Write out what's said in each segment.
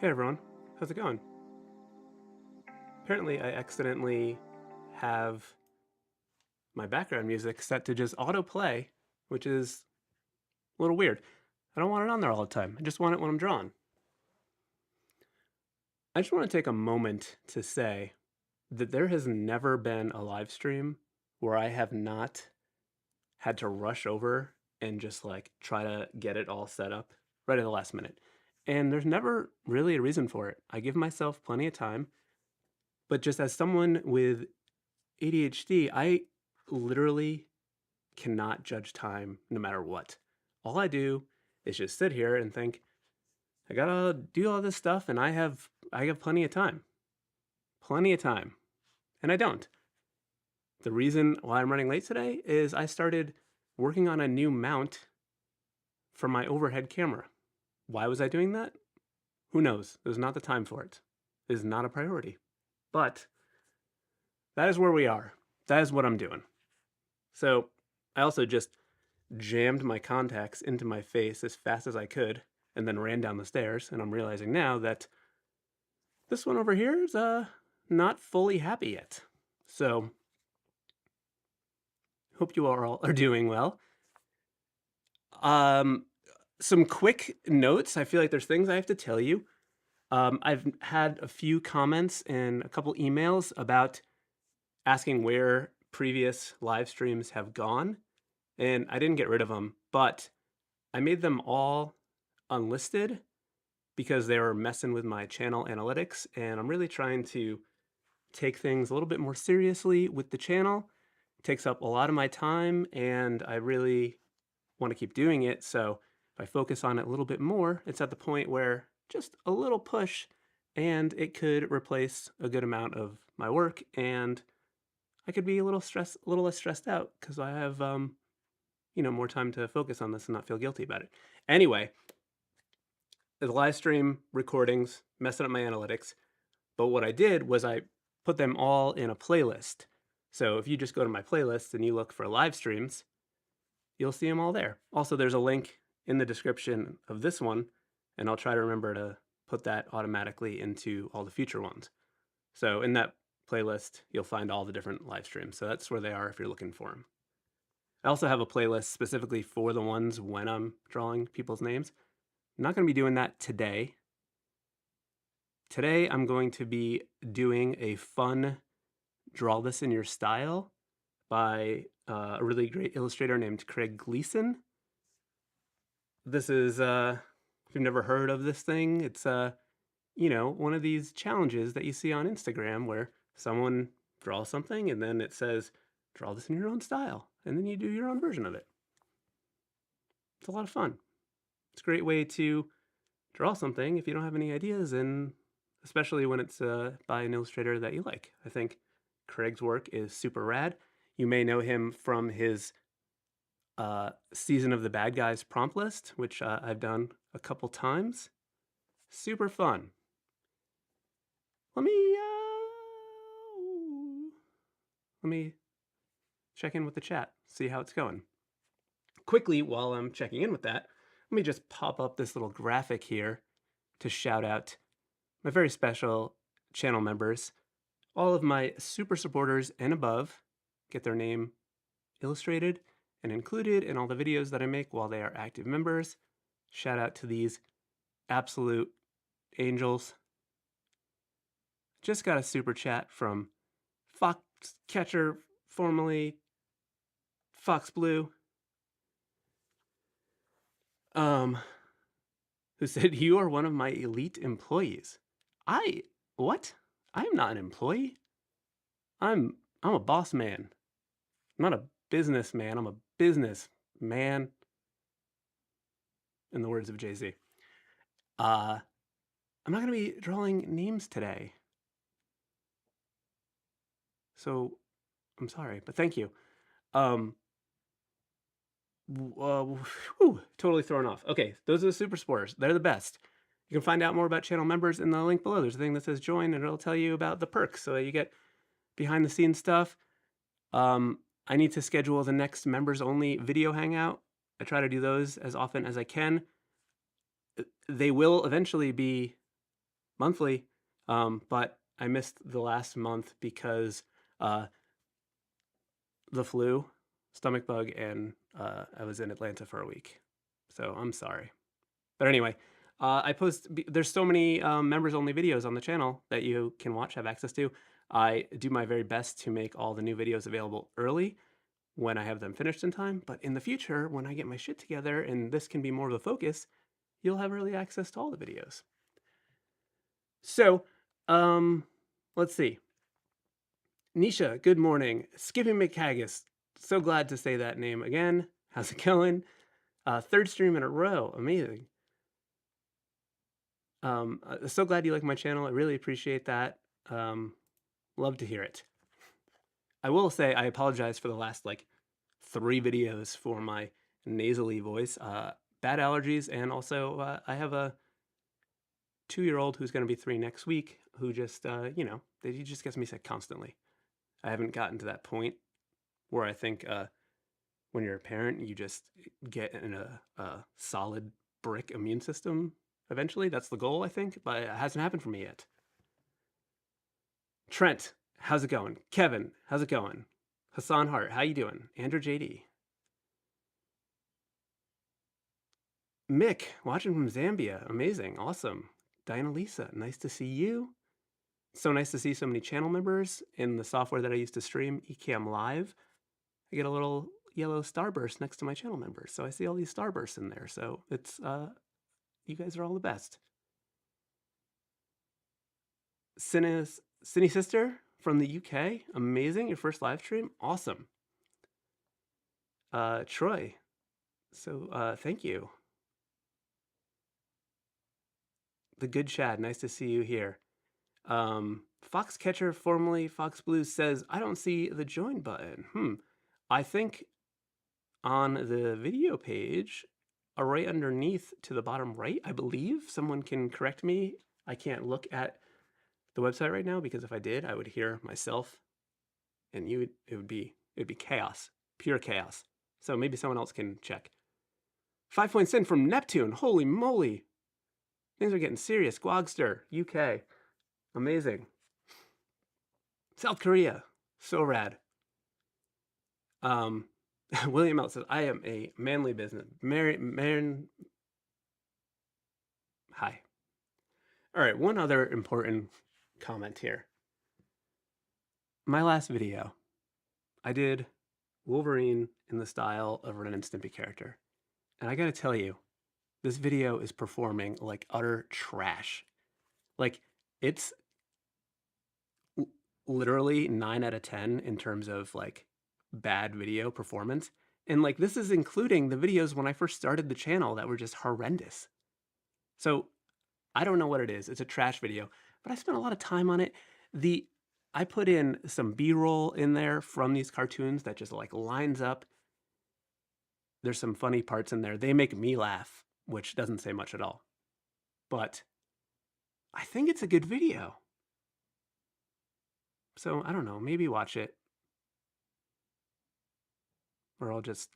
Hey everyone, how's it going? Apparently, I accidentally have my background music set to just autoplay, which is a little weird. I don't want it on there all the time. I just want it when I'm drawing. I just want to take a moment to say that there has never been a live stream where I have not had to rush over and just like try to get it all set up right at the last minute. And there's never really a reason for it. I give myself plenty of time, but just as someone with ADHD, I literally cannot judge time no matter what. All I do is just sit here and think, I gotta do all this stuff and I have plenty of time. Plenty of time. And I don't. The reason why I'm running late today is I started working on a new mount for my overhead camera. Why was I doing that? Who knows? There's not the time for it. It is not a priority. But that is where we are. That is what I'm doing. So I also just jammed my contacts into my face as fast as I could and then ran down the stairs. And I'm realizing now that this one over here is not fully happy yet. So hope you all are doing well. Some quick notes. I feel like there's things I have to tell you. I've had a few comments and a couple emails about asking where previous live streams have gone, and I didn't get rid of them, but I made them all unlisted because they were messing with my channel analytics, and I'm really trying to take things a little bit more seriously with the channel. It takes up a lot of my time, and I really want to keep doing it, so if I focus on it a little bit more, it's at the point where just a little push and it could replace a good amount of my work, and I could be a little less stressed out because I have more time to focus on this and not feel guilty about it. Anyway, the live stream recordings messing up my analytics, but what I did was I put them all in a playlist. So if you just go to my playlist and you look for live streams, you'll see them all there. Also, there's a link in the description of this one, and I'll try to remember to put that automatically into all the future ones. So in that playlist, you'll find all the different live streams. So that's where they are if you're looking for them. I also have a playlist specifically for the ones when I'm drawing people's names. I'm not going to be doing that today. Today, I'm going to be doing a fun draw this in your style by a really great illustrator named Craig Gleason. This is, if you've never heard of this thing, it's, one of these challenges that you see on Instagram where someone draws something and then it says, draw this in your own style. And then you do your own version of it. It's a lot of fun. It's a great way to draw something if you don't have any ideas, and especially when it's by an illustrator that you like. I think Craig's work is super rad. You may know him from his Season of the Bad Guys prompt list, which I've done a couple times. Super fun. Let me check in with the chat, see how it's going. Quickly, while I'm checking in with that, let me just pop up this little graphic here to shout out my very special channel members. All of my super supporters and above get their name illustrated and included in all the videos that I make while they are active members. Shout out to these absolute angels. Just got a super chat from Foxcatcher, formerly Fox Blue, who said, "You are one of my elite employees." What? I am not an employee. I'm a boss man. I'm not a businessman. I'm a business man. In the words of Jay-Z. I'm not going to be drawing names today. So I'm sorry, but thank you. Totally thrown off. Okay, those are the super supporters. They're the best. You can find out more about channel members in the link below. There's a thing that says join, and it'll tell you about the perks. So you get behind the scenes stuff. I need to schedule the next members only video hangout. I try to do those as often as I can. They will eventually be monthly, but I missed the last month because the flu, stomach bug, and I was in Atlanta for a week. So I'm sorry. But anyway, there's so many members only videos on the channel that you can watch, have access to. I do my very best to make all the new videos available early when I have them finished in time. But in the future, when I get my shit together and this can be more of a focus, you'll have early access to all the videos. So, let's see. Nisha, good morning. Skippy McHaggis, so glad to say that name again. How's it going? Third stream in a row, amazing. So glad you like my channel. I really appreciate that. Love to hear it. I will say I apologize for the last like 3 videos for my nasally voice. Bad allergies, and also I have a 2-year-old who's going to be 3 next week who just, he just gets me sick constantly. I haven't gotten to that point where I think when you're a parent, you just get in a solid brick immune system eventually. That's the goal, I think, but it hasn't happened for me yet. Trent, how's it going? Kevin, how's it going? Hassan Hart, how you doing? Andrew JD. Mick, watching from Zambia. Amazing, awesome. Diana Lisa, nice to see you. So nice to see so many channel members in the software that I use to stream Ecamm Live. I get a little yellow starburst next to my channel members. So I see all these starbursts in there. So it's, you guys are all the best. Cine Sister from the UK, amazing. Your first live stream, awesome. Troy, so thank you. The Good Chad, nice to see you here. Foxcatcher, formerly Fox Blues, says, I don't see the join button. I think on the video page, right underneath to the bottom right, I believe. Someone can correct me. I can't look at the website right now because if I did, I would hear myself and it would be chaos, pure chaos. So maybe someone else can check. 5 points in from Neptune. Holy moly. Things are getting serious. Gwogster, UK. Amazing. South Korea. So rad. William L says, I am a manly business. Hi. All right, one other important comment here. My last video, I did Wolverine in the style of Ren and Stimpy character. And I gotta tell you, this video is performing like utter trash. Like, it's literally 9 out of 10 in terms of like bad video performance. And like, this is including the videos when I first started the channel that were just horrendous. So I don't know what it is. It's a trash video, but I spent a lot of time on it. I put in some B-roll in there from these cartoons that just like lines up. There's some funny parts in there. They make me laugh, which doesn't say much at all. But I think it's a good video. So I don't know, maybe watch it. Or I'll just,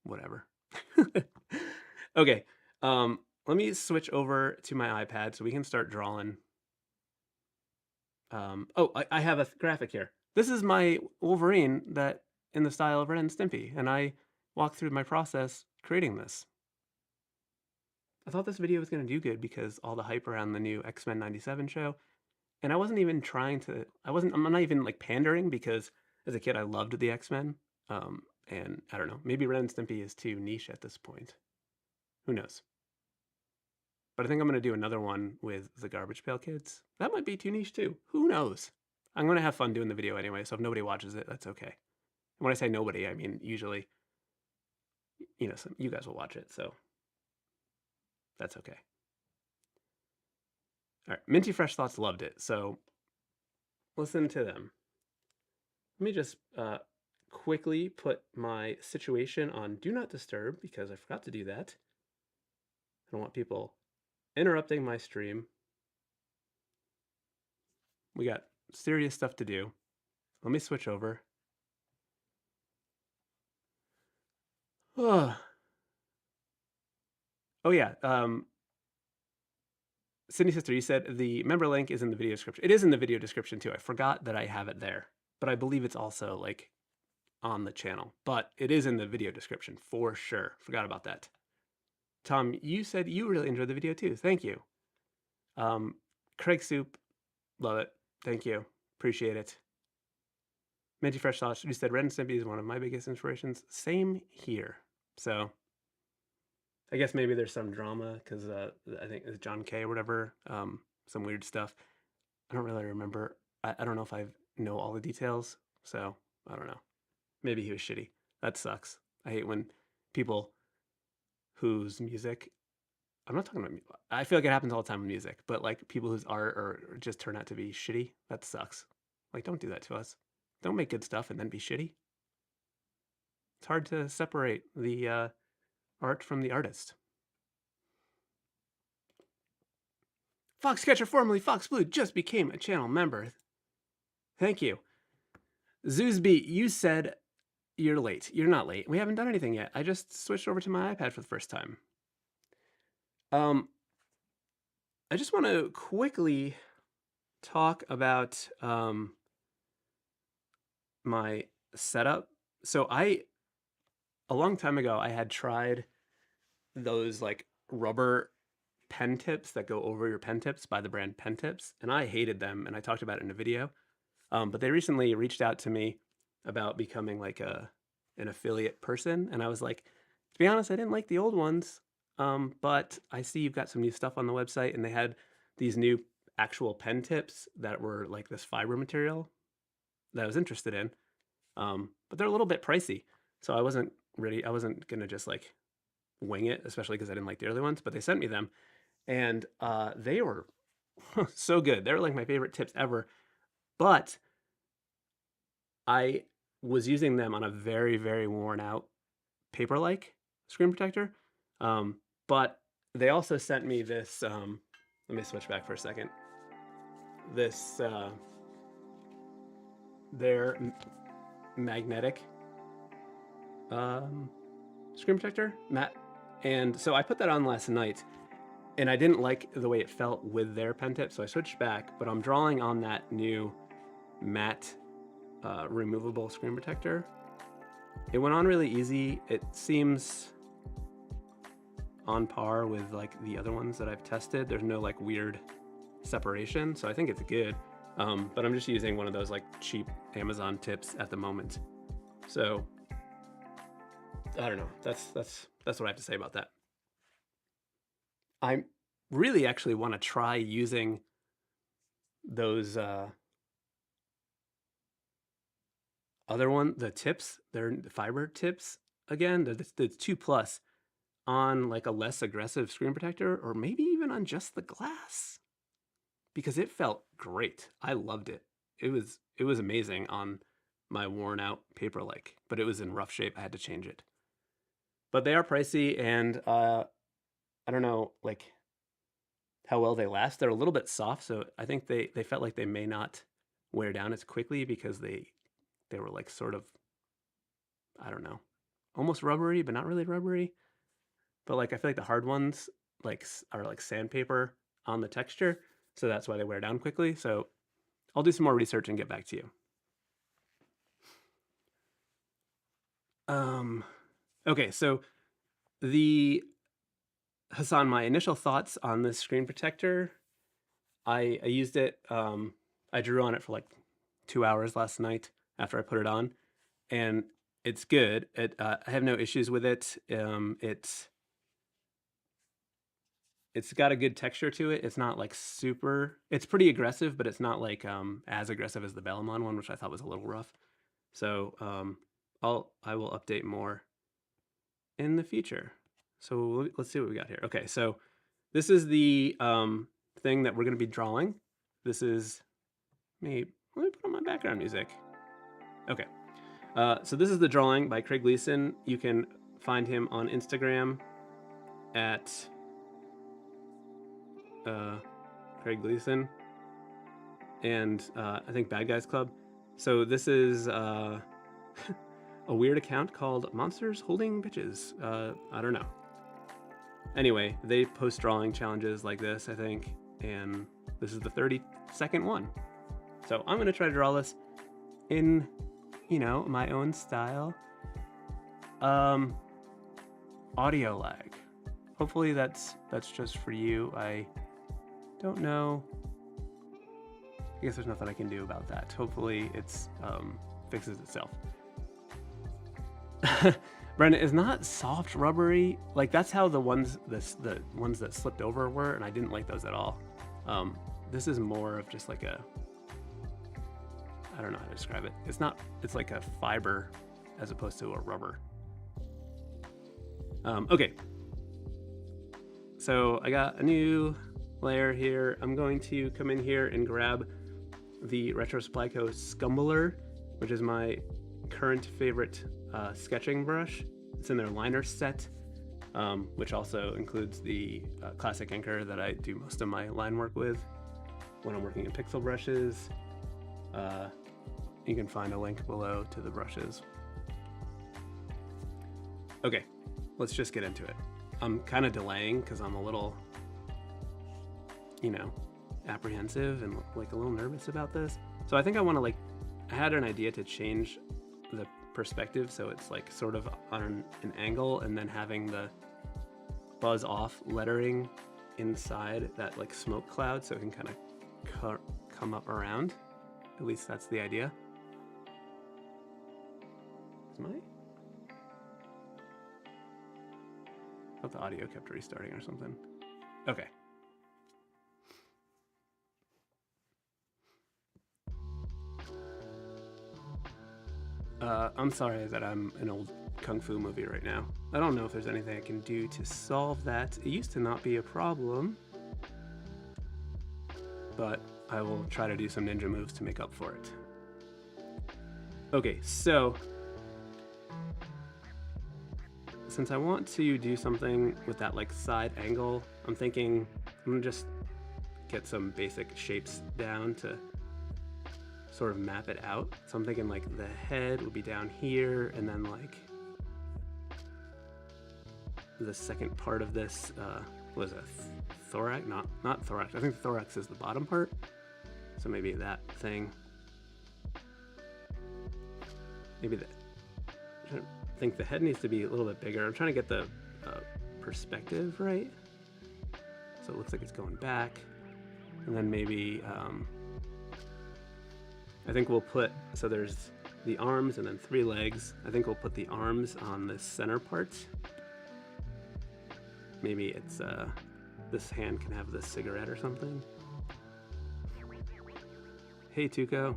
whatever. Okay, let me switch over to my iPad so we can start drawing. I have a graphic here. This is my Wolverine that in the style of Ren and Stimpy, and I walked through my process creating this. I thought this video was going to do good because all the hype around the new X-Men 97 show, and I wasn't even trying to, I'm not even like pandering because as a kid I loved the X-Men, and I don't know, maybe Ren and Stimpy is too niche at this point. Who knows? But I think I'm going to do another one with the Garbage Pail Kids. That might be too niche too. Who knows? I'm going to have fun doing the video anyway, so if nobody watches it, that's okay. And when I say nobody, I mean usually, you guys will watch it, so that's okay. All right, Minty Fresh Thoughts loved it, so listen to them. Let me just quickly put my situation on Do Not Disturb because I forgot to do that. I don't want people interrupting my stream. We got serious stuff to do. Let me switch over. Oh yeah. Sydney Sister, you said the member link is in the video description. It is in the video description too. I forgot that I have it there, but I believe it's also like on the channel, but it is in the video description for sure. Forgot about that. Tom, you said you really enjoyed the video too. Thank you. Craig Soup, love it. Thank you. Appreciate it. Minty Fresh Sauce, you said Ren and Stimpy is one of my biggest inspirations. Same here. So I guess maybe there's some drama because I think it's John K or whatever, some weird stuff. I don't really remember. I don't know if I know all the details, so I don't know. Maybe he was shitty. That sucks. I hate when people whose music, I'm not talking about, I feel like it happens all the time with music, but like people whose art or just turn out to be shitty, that sucks. Like, don't do that to us. Don't make good stuff and then be shitty. It's hard to separate the art from the artist. Foxcatcher, formerly Fox Blue, just became a channel member. Thank you. Zeusbeat, you said you're late. You're not late. We haven't done anything yet. I just switched over to my iPad for the first time. I just want to quickly talk about my setup. So a long time ago, I had tried those like rubber pen tips that go over your pen tips by the brand PenTips, and I hated them, and I talked about it in a video. But they recently reached out to me about becoming like an affiliate person, and I was like, to be honest, I didn't like the old ones, but I see you've got some new stuff on the website, and they had these new actual pen tips that were like this fiber material that I was interested in, but they're a little bit pricey, so I wasn't gonna just like wing it, especially because I didn't like the early ones, but they sent me them, and they were so good. They were like my favorite tips ever, but I was using them on a very, very worn out paper-like screen protector. But they also sent me this, let me switch back for a second. This, their magnetic screen protector, matte. And so I put that on last night, and I didn't like the way it felt with their pen tip, so I switched back, but I'm drawing on that new matte removable screen protector. It went on really easy. It seems on par with like the other ones that I've tested. There's no like weird separation, so I think it's good. But I'm just using one of those like cheap Amazon tips at the moment. So I don't know. That's what I have to say about that. I really actually want to try using those other one, the tips, they're the fiber tips again, the 2+ on like a less aggressive screen protector, or maybe even on just the glass, because it felt great. I loved it. It was amazing on my worn out paper-like, but it was in rough shape. I had to change it. But they are pricey, and I don't know like how well they last. They're a little bit soft, so I think they felt like they may not wear down as quickly because they were like sort of, I don't know, almost rubbery, but not really rubbery. But like I feel like the hard ones like are like sandpaper on the texture, so that's why they wear down quickly. So I'll do some more research and get back to you. Okay, so Hassan, my initial thoughts on this screen protector, I used it, I drew on it for like 2 hours last night after I put it on, and it's good. I have no issues with it. It's got a good texture to it. It's not like super, it's pretty aggressive, but it's not like as aggressive as the Bellamon one, which I thought was a little rough. So I will update more in the future. So let's see what we got here. Okay, so this is the thing that we're going to be drawing. This is let me put on my background music. Okay, so this is the drawing by Craig Gleason. You can find him on Instagram at Craig Gleason, and I think Bad Guys Club. So this is a weird account called Monsters Holding Bitches. I don't know. Anyway, they post drawing challenges like this, I think. and this is the 32nd one. So I'm gonna try to draw this in, you know, my own style. Audio lag. Hopefully that's just for you. I don't know. I guess there's nothing I can do about that. Hopefully it's fixes itself. Brendan, is not soft rubbery. Like that's how the ones that slipped over were, and I didn't like those at all. This is more of just like a, I don't know how to describe it. It's like a fiber as opposed to a rubber. Okay. So I got a new layer here. I'm going to come in here and grab the Retro Supply Co. Scumbler, which is my current favorite sketching brush. It's in their liner set, which also includes the classic anchor that I do most of my line work with when I'm working in pixel brushes. You can find a link below to the brushes. Okay, let's just get into it. I'm kind of delaying because I'm a little, you know, apprehensive and like a little nervous about this. So I think I want to I had an idea to change the perspective so it's like sort of on an angle, and then having the buzz off lettering inside that like smoke cloud so it can kind of come up around. At least that's the idea. I thought the audio kept restarting or something. Okay. I'm sorry that I'm an old kung fu movie right now. I don't know if there's anything I can do to solve that. It used to not be a problem, but I will try to do some ninja moves to make up for it. Okay, so since I want to do something with that like side angle, I'm thinking I'm gonna just get some basic shapes down to sort of map it out. So I'm thinking like the head would be down here, and then like the second part of this was a thorax, not thorax. I think the thorax is the bottom part. So maybe that thing. Maybe that. I think the head needs to be a little bit bigger. I'm trying to get the perspective right. So it looks like it's going back. And then maybe, I think we'll put, so there's the arms and then 3 legs. I think we'll put the arms on the center part. Maybe it's, this hand can have this cigarette or something. Hey, Tuco.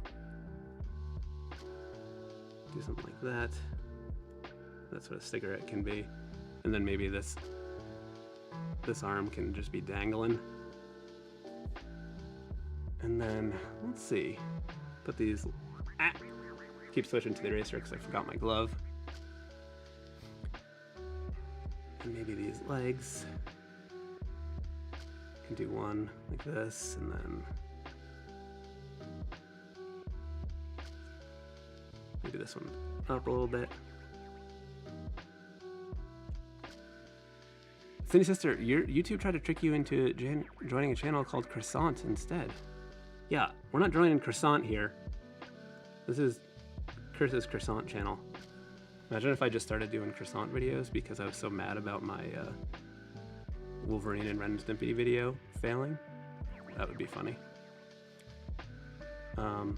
Do something like that. That's what a cigarette can be. And then maybe this arm can just be dangling. And then, let's see. Put these, keep switching to the eraser because I forgot my glove. And maybe these legs. Can do one like this, and then maybe this one up a little bit. Cindy Sister, your YouTube tried to trick you into joining a channel called Croissant instead. Yeah, we're not joining Croissant here. This is Chris's Croissant channel. Imagine if I just started doing Croissant videos because I was so mad about my Wolverine and Ren and Stimpy video failing. That would be funny. Alright,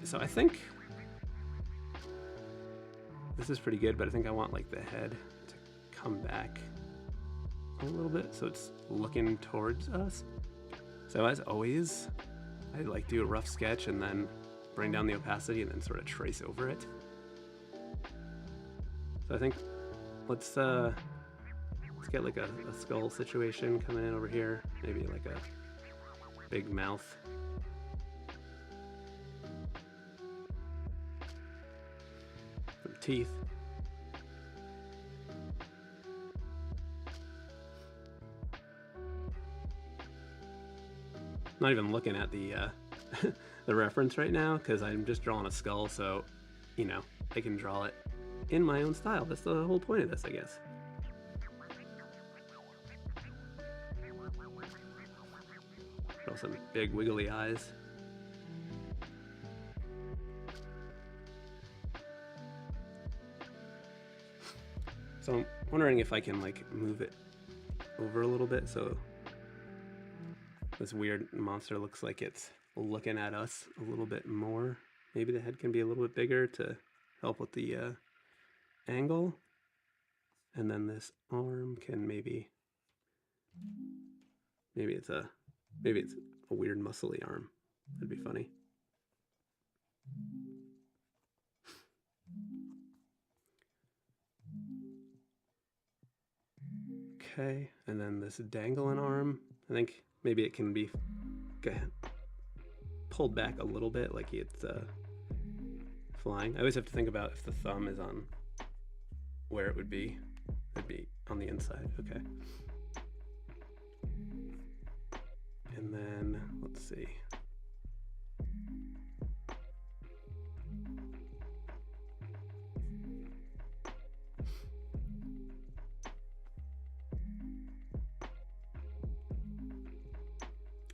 so I think this is pretty good, but I think I want like the head to come back a little bit so it's looking towards us. So as always, I like do a rough sketch and then bring down the opacity and then sort of trace over it. So I think let's get like a skull situation coming in over here, maybe like a big mouth. Some teeth. Not even looking at the the reference right now because I'm just drawing a skull, so you know I can draw it in my own style. That's the whole point of this, I guess. Also big wiggly eyes. So I'm wondering if I can like move it over a little bit so this weird monster looks like it's looking at us a little bit more. Maybe the head can be a little bit bigger to help with the angle. And then this arm can maybe it's a weird muscly arm. That'd be funny. Okay, and then this dangling arm, I think maybe it can be pulled back a little bit like it's flying. I always have to think about if the thumb is on where it would be. It'd be on the inside, okay. And then, let's see.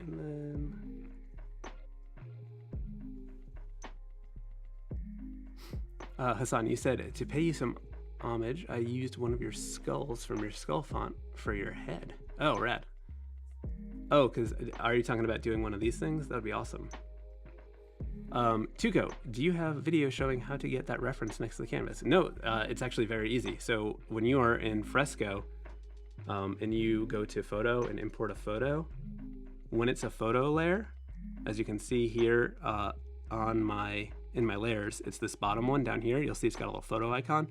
And then Hassan, you said to pay you some homage, I used one of your skulls from your skull font for your head. Oh, rad. Oh, because are you talking about doing one of these things? That would be awesome. Tuco, do you have video showing how to get that reference next to the canvas? No, it's actually very easy. So when you are in Fresco and you go to photo and import a photo, when it's a photo layer, as you can see here in my layers, it's this bottom one down here. You'll see it's got a little photo icon.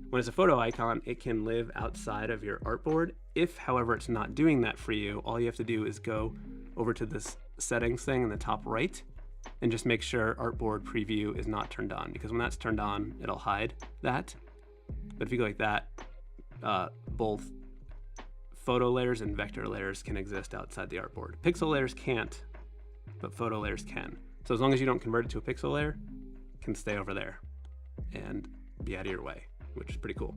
When it's a photo icon, it can live outside of your artboard. If, however, it's not doing that for you, all you have to do is go over to this settings thing in the top right and just make sure artboard preview is not turned on, because when that's turned on, it'll hide that. But if you go like that, both photo layers and vector layers can exist outside the artboard. Pixel layers can't, but photo layers can. So as long as you don't convert it to a pixel layer, it can stay over there and be out of your way, which is pretty cool.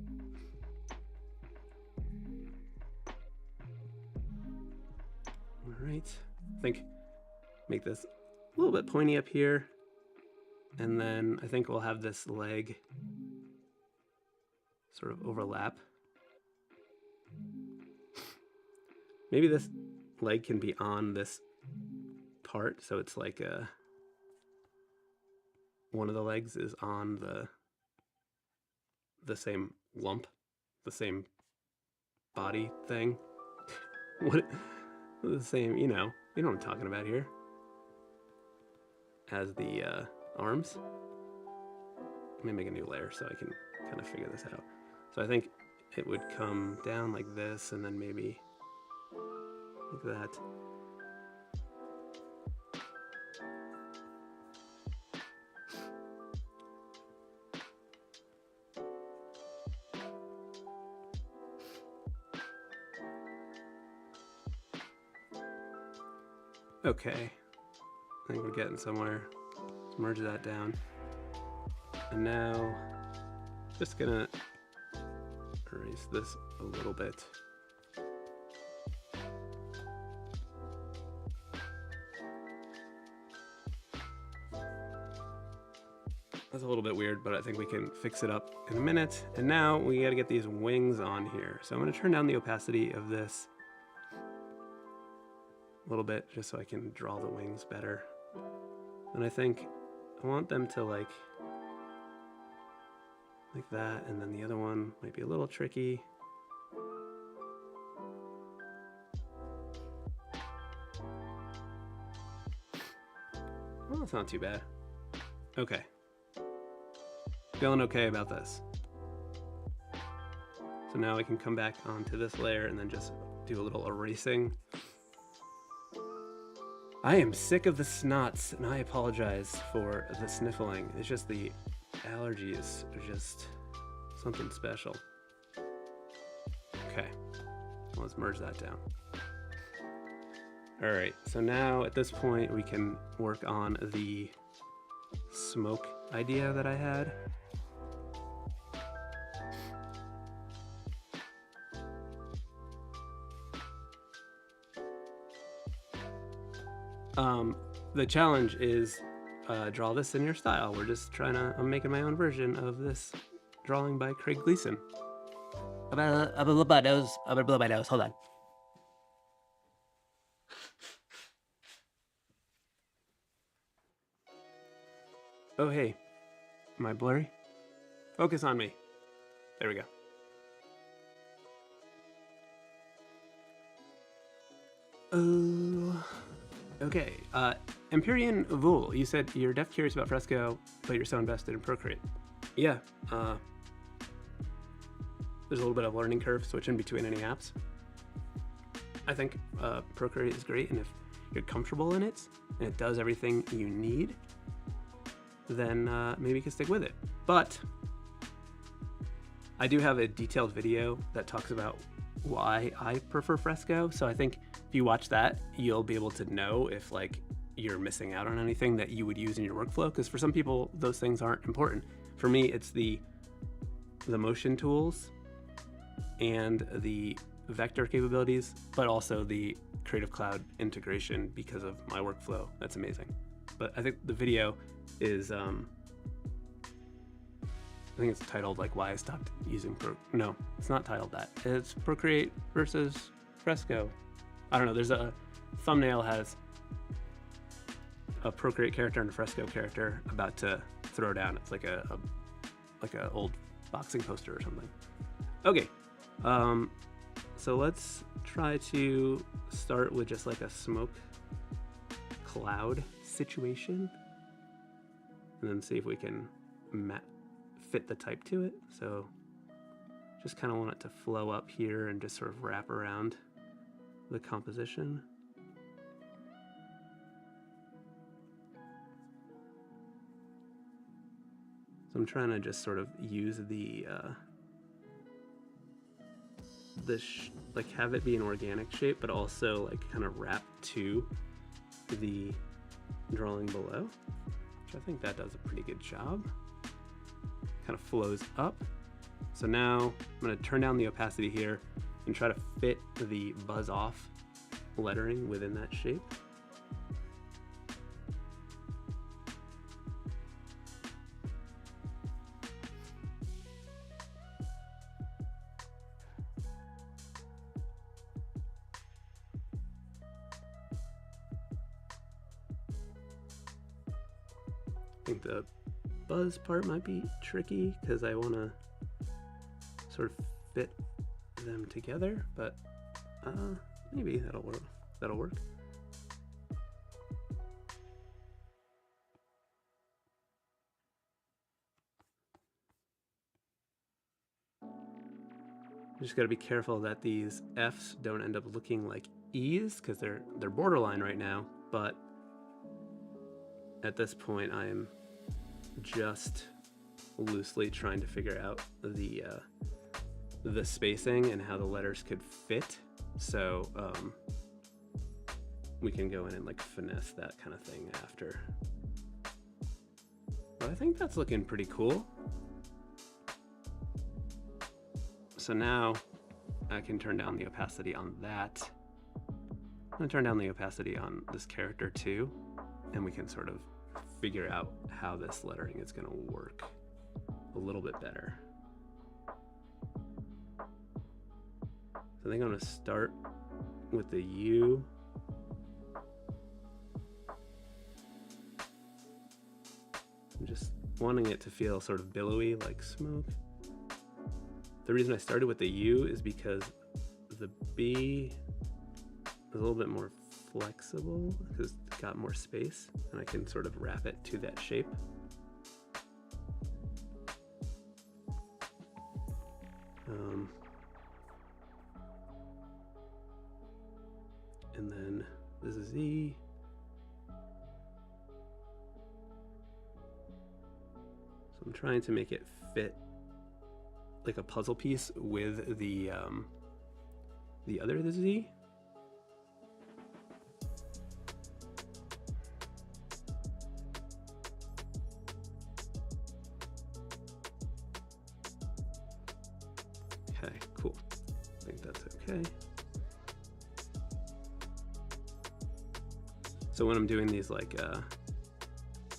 All right, I think make this a little bit pointy up here, and then I think we'll have this leg sort of overlap. Maybe this leg can be on this part, so it's like one of the legs is on the same lump, the same body thing. What the same, you know what I'm talking about here, as the arms. Let me make a new layer so I can kind of figure this out. So I think it would come down like this, and then maybe like that. Okay, I think we're getting somewhere. Let's merge that down. And now, just gonna erase this a little bit. That's a little bit weird, but I think we can fix it up in a minute. And now we gotta get these wings on here. So I'm gonna turn down the opacity of this a little bit just so I can draw the wings better. And I think I want them to like that, and then the other one might be a little tricky. Well, that's not too bad. Okay. Feeling okay about this. So now I can come back onto this layer and then just do a little erasing. I am sick of the snots, and I apologize for the sniffling. It's just the allergies are just something special. Okay, well, let's merge that down. All right, so now at this point we can work on the smoke idea that I had. The challenge is draw this in your style. We're just I'm making my own version of this drawing by Craig Gleason. I'm gonna blow my nose. Hold on. Oh, hey. Am I blurry? Focus on me. There we go. Okay. Empyrean Vul, you said you're deaf curious about Fresco, but you're so invested in Procreate. Yeah. There's a little bit of learning curve switching between any apps. I think Procreate is great, and if you're comfortable in it and it does everything you need, then maybe you can stick with it. But I do have a detailed video that talks about why I prefer Fresco. So I think if you watch that, you'll be able to know if like you're missing out on anything that you would use in your workflow. Because for some people, those things aren't important. For me, it's the motion tools and the vector capabilities, but also the Creative Cloud integration because of my workflow. That's amazing. But I think the video is, I think it's titled like why I stopped using no, it's not titled that. It's Procreate versus Fresco. I don't know, there's a thumbnail has a Procreate character and a Fresco character about to throw down. It's like a old boxing poster or something. Okay, so let's try to start with just like a smoke cloud situation and then see if we can fit the type to it. So just kind of want it to flow up here and just sort of wrap around the composition. So I'm trying to just sort of use the like have it be an organic shape, but also like kind of wrap to the drawing below, which I think that does a pretty good job. Kind of flows up. So now I'm going to turn down the opacity here and try to fit the buzz off lettering within that shape. I think the buzz part might be tricky because I want to sort of fit them together, but maybe that'll work. You just got to be careful that these F's don't end up looking like E's because they're borderline right now, but at this point I am just loosely trying to figure out the spacing and how the letters could fit, so we can go in and like finesse that kind of thing after. But I think that's looking pretty cool. So now I can turn down the opacity on that. I'm gonna turn down the opacity on this character too, and we can sort of figure out how this lettering is gonna work a little bit better. So I think I'm gonna start with the U. I'm just wanting it to feel sort of billowy like smoke. The reason I started with the U is because the B is a little bit more flexible because it's got more space and I can sort of wrap it to that shape. And then this is Z. So I'm trying to make it fit like a puzzle piece with the other Z. Okay, cool. I think that's okay. So when I'm doing these like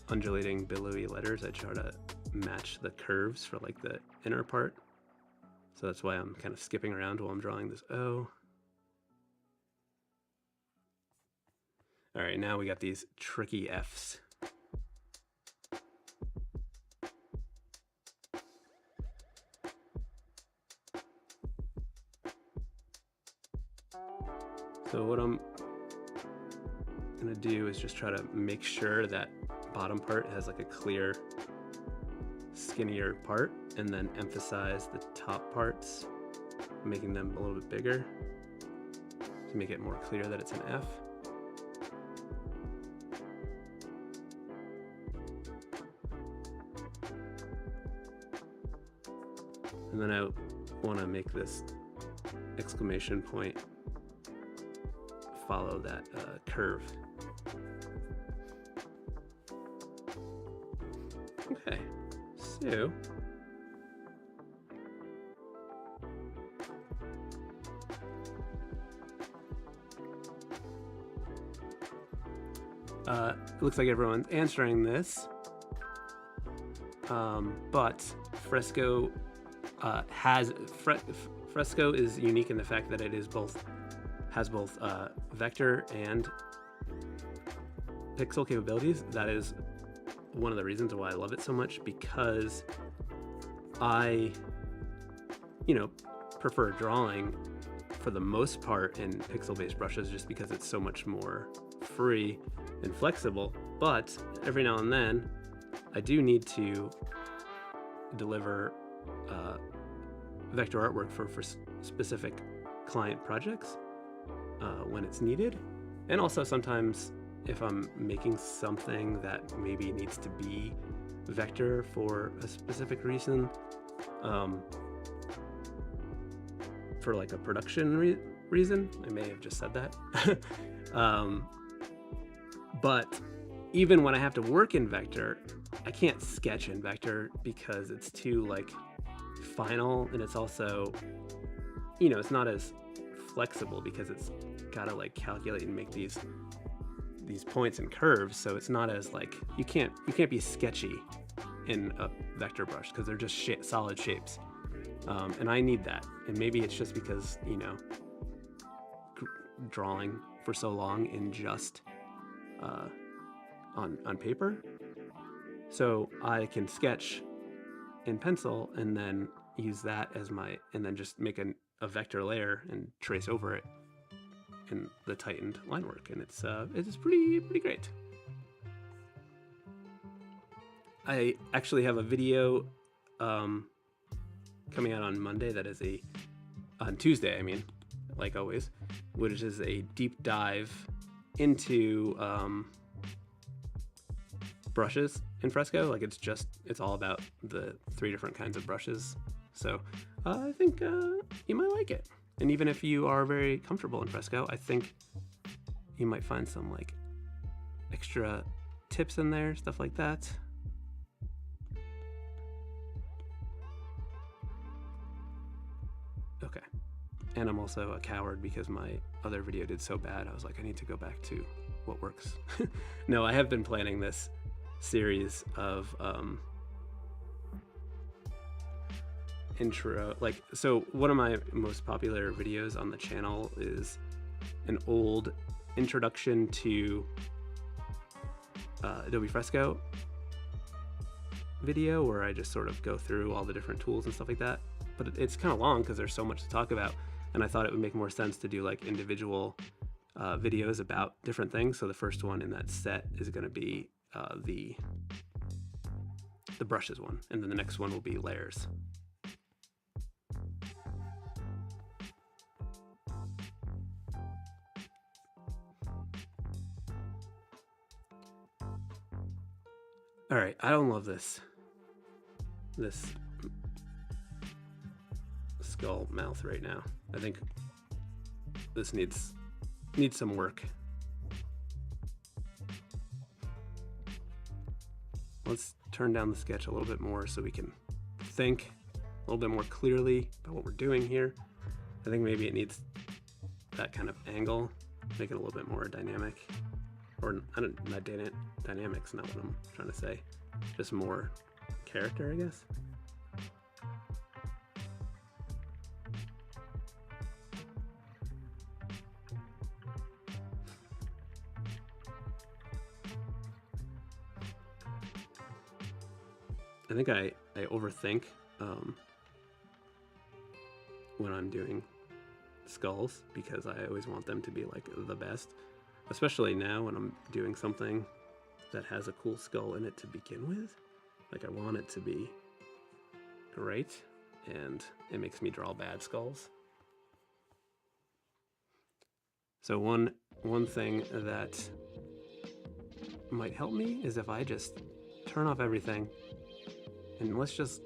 undulating billowy letters, I try to match the curves for like the inner part. So that's why I'm kind of skipping around while I'm drawing this O. All right, now we got these tricky Fs. So what I'm gonna do is just try to make sure that bottom part has like a clear, skinnier part, and then emphasize the top parts, making them a little bit bigger to make it more clear that it's an F. And then I want to make this exclamation point follow that curve. Okay, so it looks like everyone's answering this, but Fresco Fresco is unique in the fact that it has both vector and pixel capabilities. That is one of the reasons why I love it so much, because I, prefer drawing for the most part in pixel-based brushes just because it's so much more free and flexible. But every now and then, I do need to deliver vector artwork for specific client projects when it's needed. And also sometimes if I'm making something that maybe needs to be vector for a specific reason, for like a production reason. I may have just said that. But even when I have to work in vector, I can't sketch in vector because it's too like final, and it's also, it's not as flexible because it's gotta like calculate and make these points and curves. So it's not as like, you can't be sketchy in a vector brush because they're just solid shapes. And I need that. And maybe it's just because, drawing for so long in just on paper. So I can sketch in pencil and then use that as and then just make a vector layer and trace over it in the tightened line work. And it's pretty great. I actually have a video coming out on Monday on Tuesday, I mean, like always, which is a deep dive into brushes in Fresco. Like it's all about the 3 different kinds of brushes. So I think you might like it. And even if you are very comfortable in Fresco, I think you might find some like extra tips in there, stuff like that. Okay. And I'm also a coward because my other video did so bad. I was like, I need to go back to what works. No, I have been planning this series of intro, so one of my most popular videos on the channel is an old introduction to Adobe Fresco video where I just sort of go through all the different tools and stuff like that. But it's kind of long because there's so much to talk about, and I thought it would make more sense to do like individual videos about different things. So the first one in that set is going to be the brushes one, and then the next one will be layers. All right, I don't love this skull mouth right now. I think this needs some work. Let's turn down the sketch a little bit more so we can think a little bit more clearly about what we're doing here. I think maybe it needs that kind of angle, make it a little bit more dynamic. or I don't, not dynamics, not what I'm trying to say. Just more character, I guess. I think I overthink when I'm doing skulls because I always want them to be like the best, especially now when I'm doing something that has a cool skull in it to begin with. Like I want it to be great, and it makes me draw bad skulls. So one thing that might help me is if I just turn off everything and let's just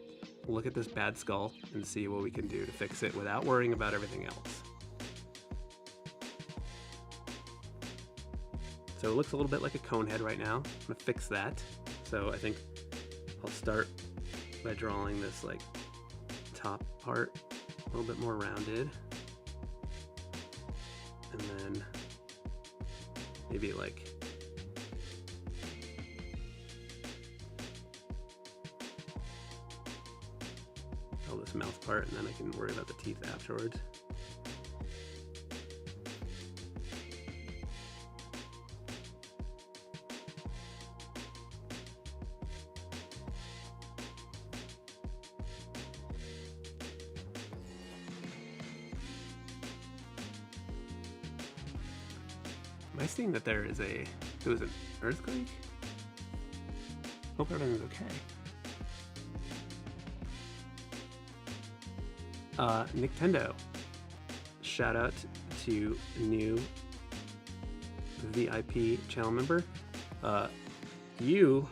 look at this bad skull and see what we can do to fix it without worrying about everything else. So it looks a little bit like a cone head right now. I'm gonna fix that. So I think I'll start by drawing this like top part a little bit more rounded. And then maybe like this mouth part, and then I can worry about the teeth afterwards. Am I seeing that there is it was an earthquake? Hope everything's okay. Nintendo, shout out to new VIP channel member. You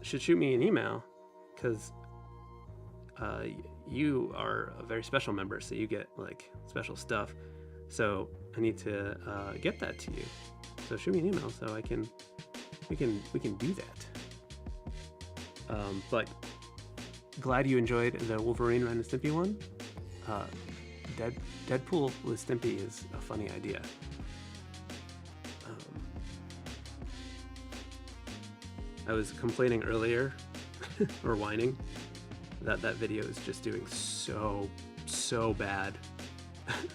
should shoot me an email because you are a very special member, so you get like special stuff. So I need to get that to you. So shoot me an email so we can do that. But glad you enjoyed the Wolverine, Ren and Stimpy one. Deadpool with Stimpy is a funny idea. I was complaining earlier, or whining, that video is just doing so bad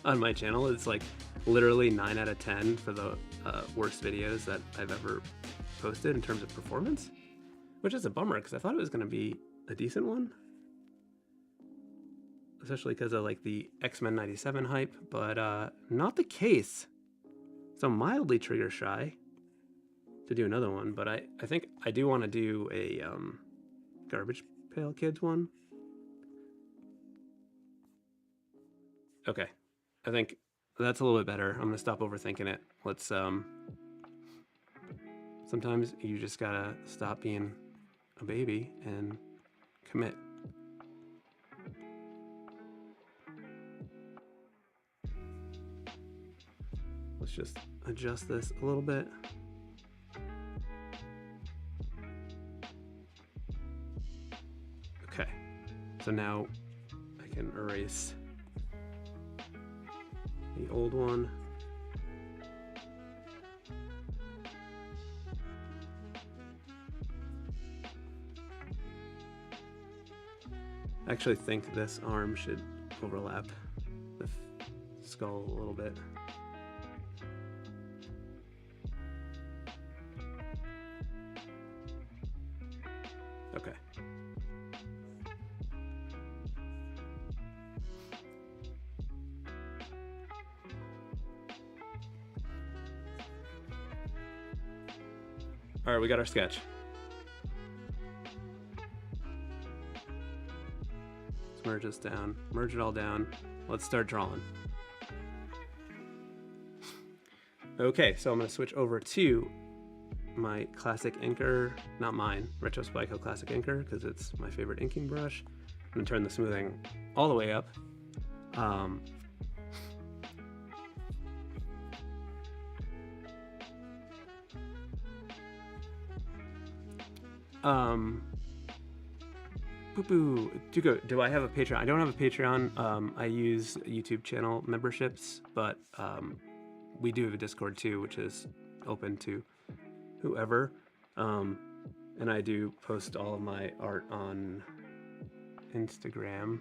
on my channel. It's like literally 9 out of 10 for the worst videos that I've ever posted in terms of performance, which is a bummer because I thought it was going to be a decent one, especially because of like the X-Men 97 hype, but not the case. So mildly trigger shy to do another one, but I think I do want to do a Garbage Pail Kids one. Okay, I think that's a little bit better. I'm gonna stop overthinking it. Let's sometimes you just gotta stop being a baby and commit. Let's just adjust this a little bit. Okay, so now I can erase the old one. I actually think this arm should overlap the skull a little bit. Okay. All right, we got our sketch. Let's merge this down, merge it all down. Let's start drawing. Okay, so I'm gonna switch over to my classic inker, not mine, Retro Spyco classic inker, because it's my favorite inking brush. I'm gonna turn the smoothing all the way up. Do I have a Patreon? I don't have a Patreon. I use YouTube channel memberships, but we do have a Discord too, which is open to whoever. And I do post all of my art on Instagram.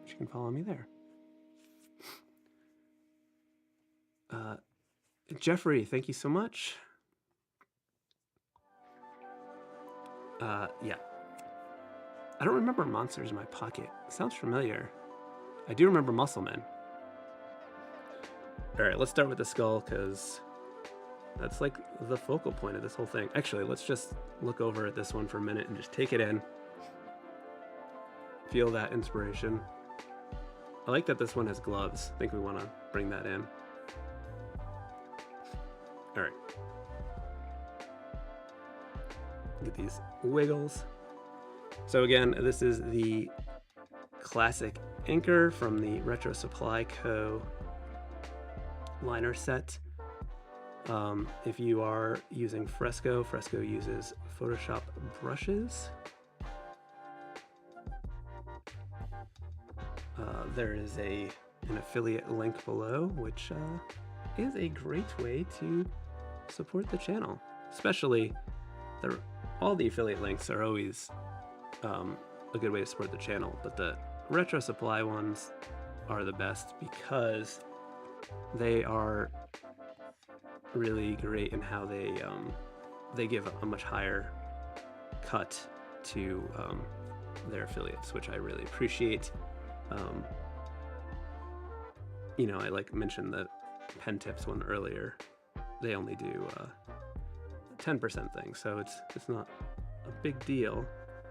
You can follow me there. Jeffrey, thank you so much. Yeah. I don't remember Monsters in My Pocket. Sounds familiar. I do remember Musclemen. All right, let's start with the skull because that's like the focal point of this whole thing. Actually, let's just look over at this one for a minute and just take it in. Feel that inspiration. I like that this one has gloves. I think we want to bring that in. All right. Get these wiggles. So again, this is the classic anchor from the Retro Supply Co. liner set. If you are using Fresco, Fresco uses Photoshop brushes. There is an affiliate link below, which is a great way to support the channel. Especially, all the affiliate links are always a good way to support the channel, but the Retro Supply ones are the best because they are really great in how they give a much higher cut to their affiliates, which I really appreciate. You know, I like mentioned the PenTips one earlier. They only do 10% things, so it's not a big deal.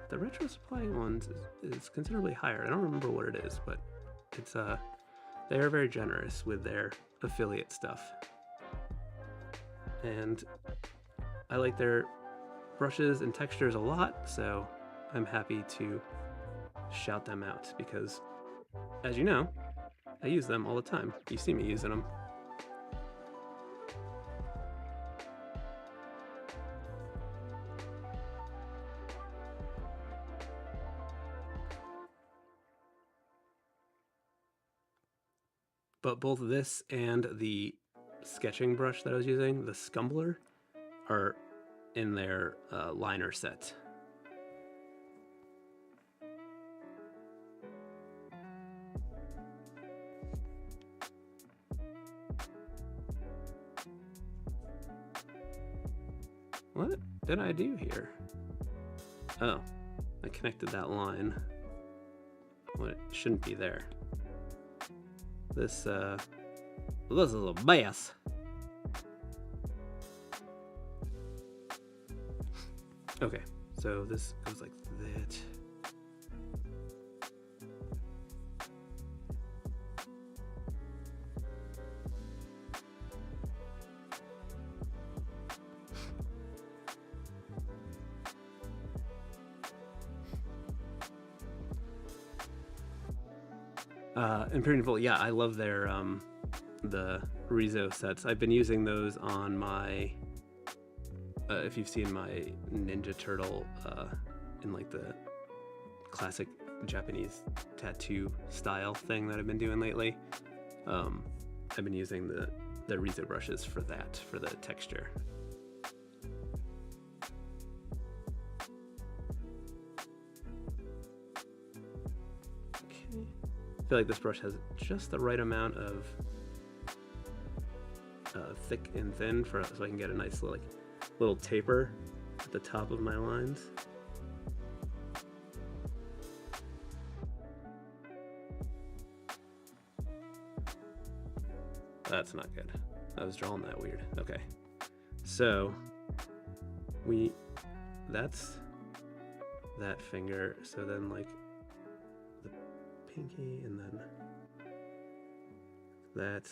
The Retro Supply ones is considerably higher. I don't remember what it is, but it's they are very generous with their affiliate stuff. And I like their brushes and textures a lot, so I'm happy to shout them out because, as you know, I use them all the time. You see me using them. But both this and the sketching brush that I was using, the Scumbler, are in their liner set. What did I do here? Oh, I connected that line. Well, it shouldn't be there. This is a mess. Okay, so this goes like that. Imperial, yeah, I love their the Rizzo sets. I've been using those on my if you've seen my Ninja Turtle in like the classic Japanese tattoo style thing that I've been doing lately, I've been using the Rizzo brushes for that, for the texture. Okay. I feel like this brush has just the right amount of thick and thin so I can get a nice little taper at the top of my lines. That's not good. I was drawing that weird. Okay. So that's that finger. So then like the pinky and then that.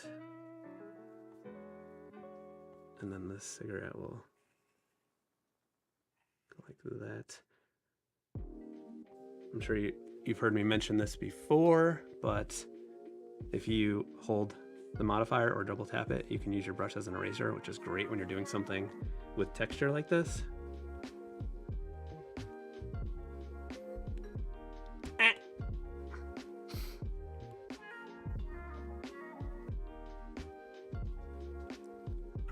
And then this cigarette will go like that. I'm sure you've heard me mention this before, but if you hold the modifier or double tap it, you can use your brush as an eraser, which is great when you're doing something with texture like this.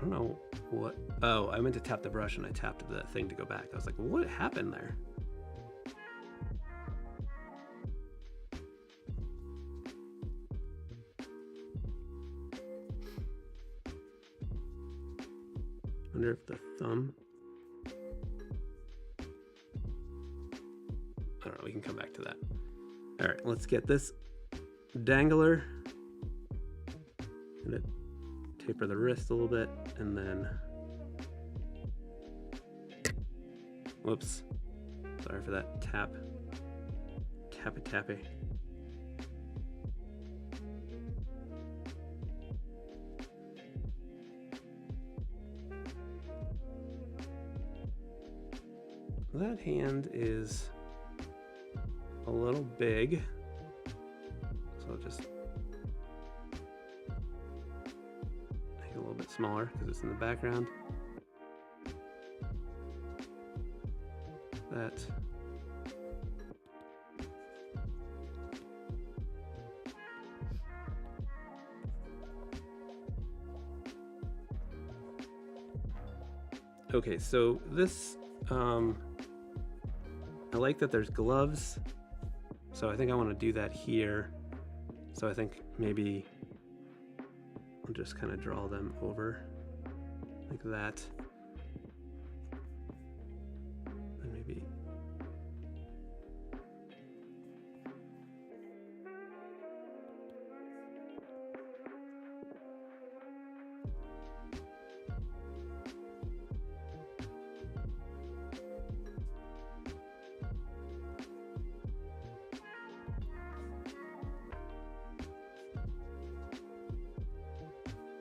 I don't know What? Oh, I meant to tap the brush and I tapped the thing to go back. I was like, what happened there? Wonder if the thumb. I don't know, we can come back to that. All right, let's get this dangler. Gonna taper the wrist a little bit and then, whoops, sorry for that tappy. That hand is a little big, so I'll just make it a little bit smaller because it's in the background. That okay, so this I like that there's gloves, so I think I want to do that here. So I think maybe I'll just kind of draw them over like that. And maybe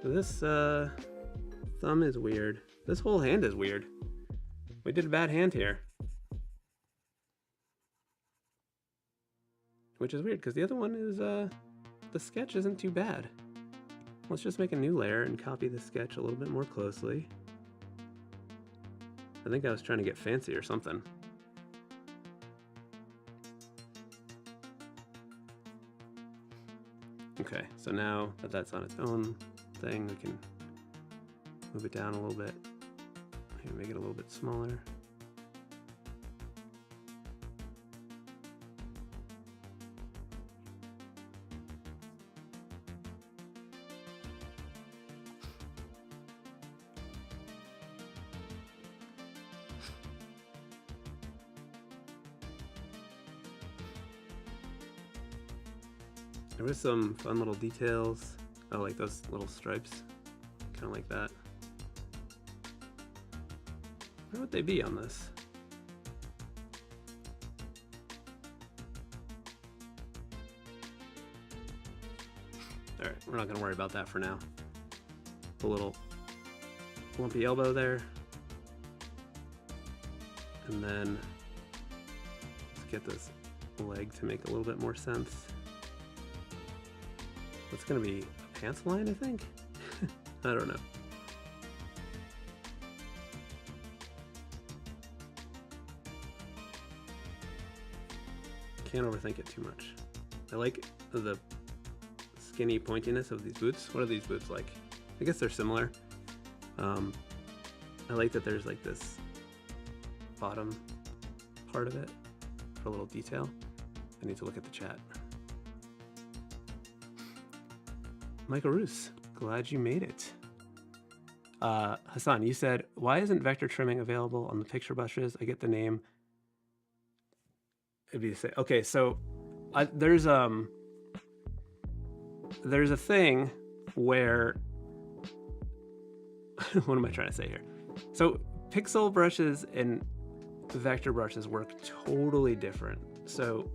this thumb is weird. This whole hand is weird. We did a bad hand here. Which is weird because the other one is, the sketch isn't too bad. Let's just make a new layer and copy the sketch a little bit more closely. I think I was trying to get fancy or something. Okay, so now that that's on its own thing, we can move it down a little bit. Maybe make it a little bit smaller. There was some fun little details. I like those little stripes, kind of like that. Where would they be on this? All right, we're not gonna worry about that for now. A little lumpy elbow there. And then let's get this leg to make a little bit more sense. It's gonna be a pants line, I think. I don't know. Can't overthink it too much. I like the skinny pointiness of these boots. What are these boots like? I guess they're similar. I like that there's like this bottom part of it for a little detail. I need to look at the chat. Michael Roos, glad you made it. Hassan, you said, why isn't vector trimming available on the picture brushes? I get the name. It'd be the same. Okay, so there's a thing where, what am I trying to say here? So pixel brushes and vector brushes work totally different. So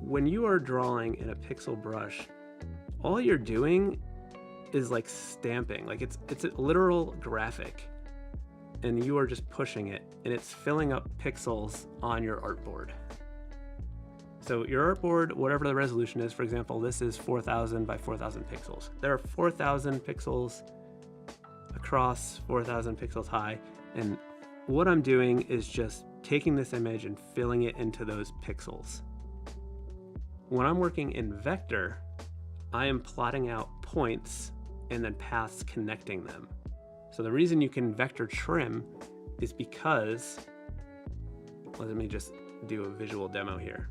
when you are drawing in a pixel brush, all you're doing is like stamping, like it's a literal graphic, and you are just pushing it, and it's filling up pixels on your artboard. So your artboard, whatever the resolution is, for example, this is 4,000 by 4,000 pixels. There are 4,000 pixels across, 4,000 pixels high, and what I'm doing is just taking this image and filling it into those pixels. When I'm working in vector, I am plotting out points and then paths connecting them. So the reason you can vector trim is because, let me just do a visual demo here.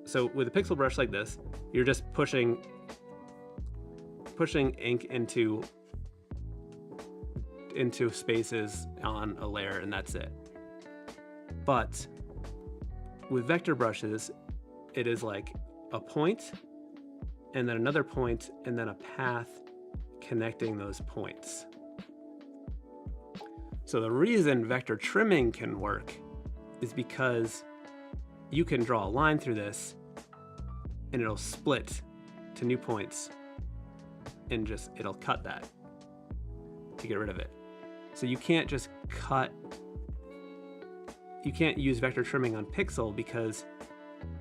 So with a pixel brush like this, you're just pushing ink into spaces on a layer, and that's it. But with vector brushes, it is like a point, and then another point, and then a path connecting those points. So the reason vector trimming can work is because you can draw a line through this, and it'll split to new points, and it'll cut that to get rid of it. So you can't just you can't use vector trimming on pixel because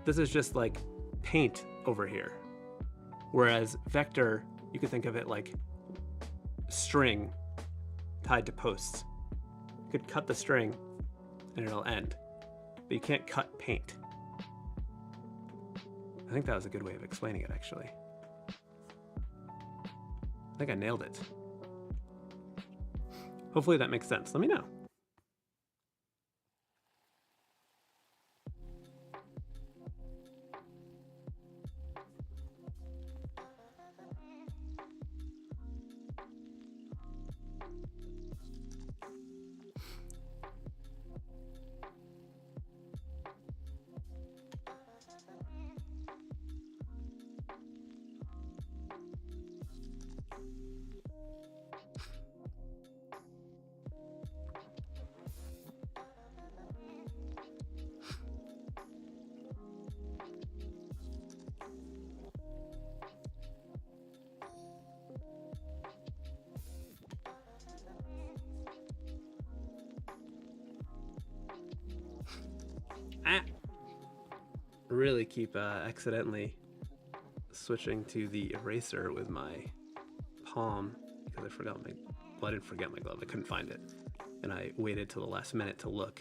this is just like paint over here. Whereas vector, you could think of it like string tied to posts. You could cut the string and it'll end, but you can't cut paint. I think that was a good way of explaining it, actually. I think I nailed it. Hopefully that makes sense. Let me know. Really keep accidentally switching to the eraser with my palm because I forgot well, I didn't forget my glove, I couldn't find it, and I waited till the last minute to look.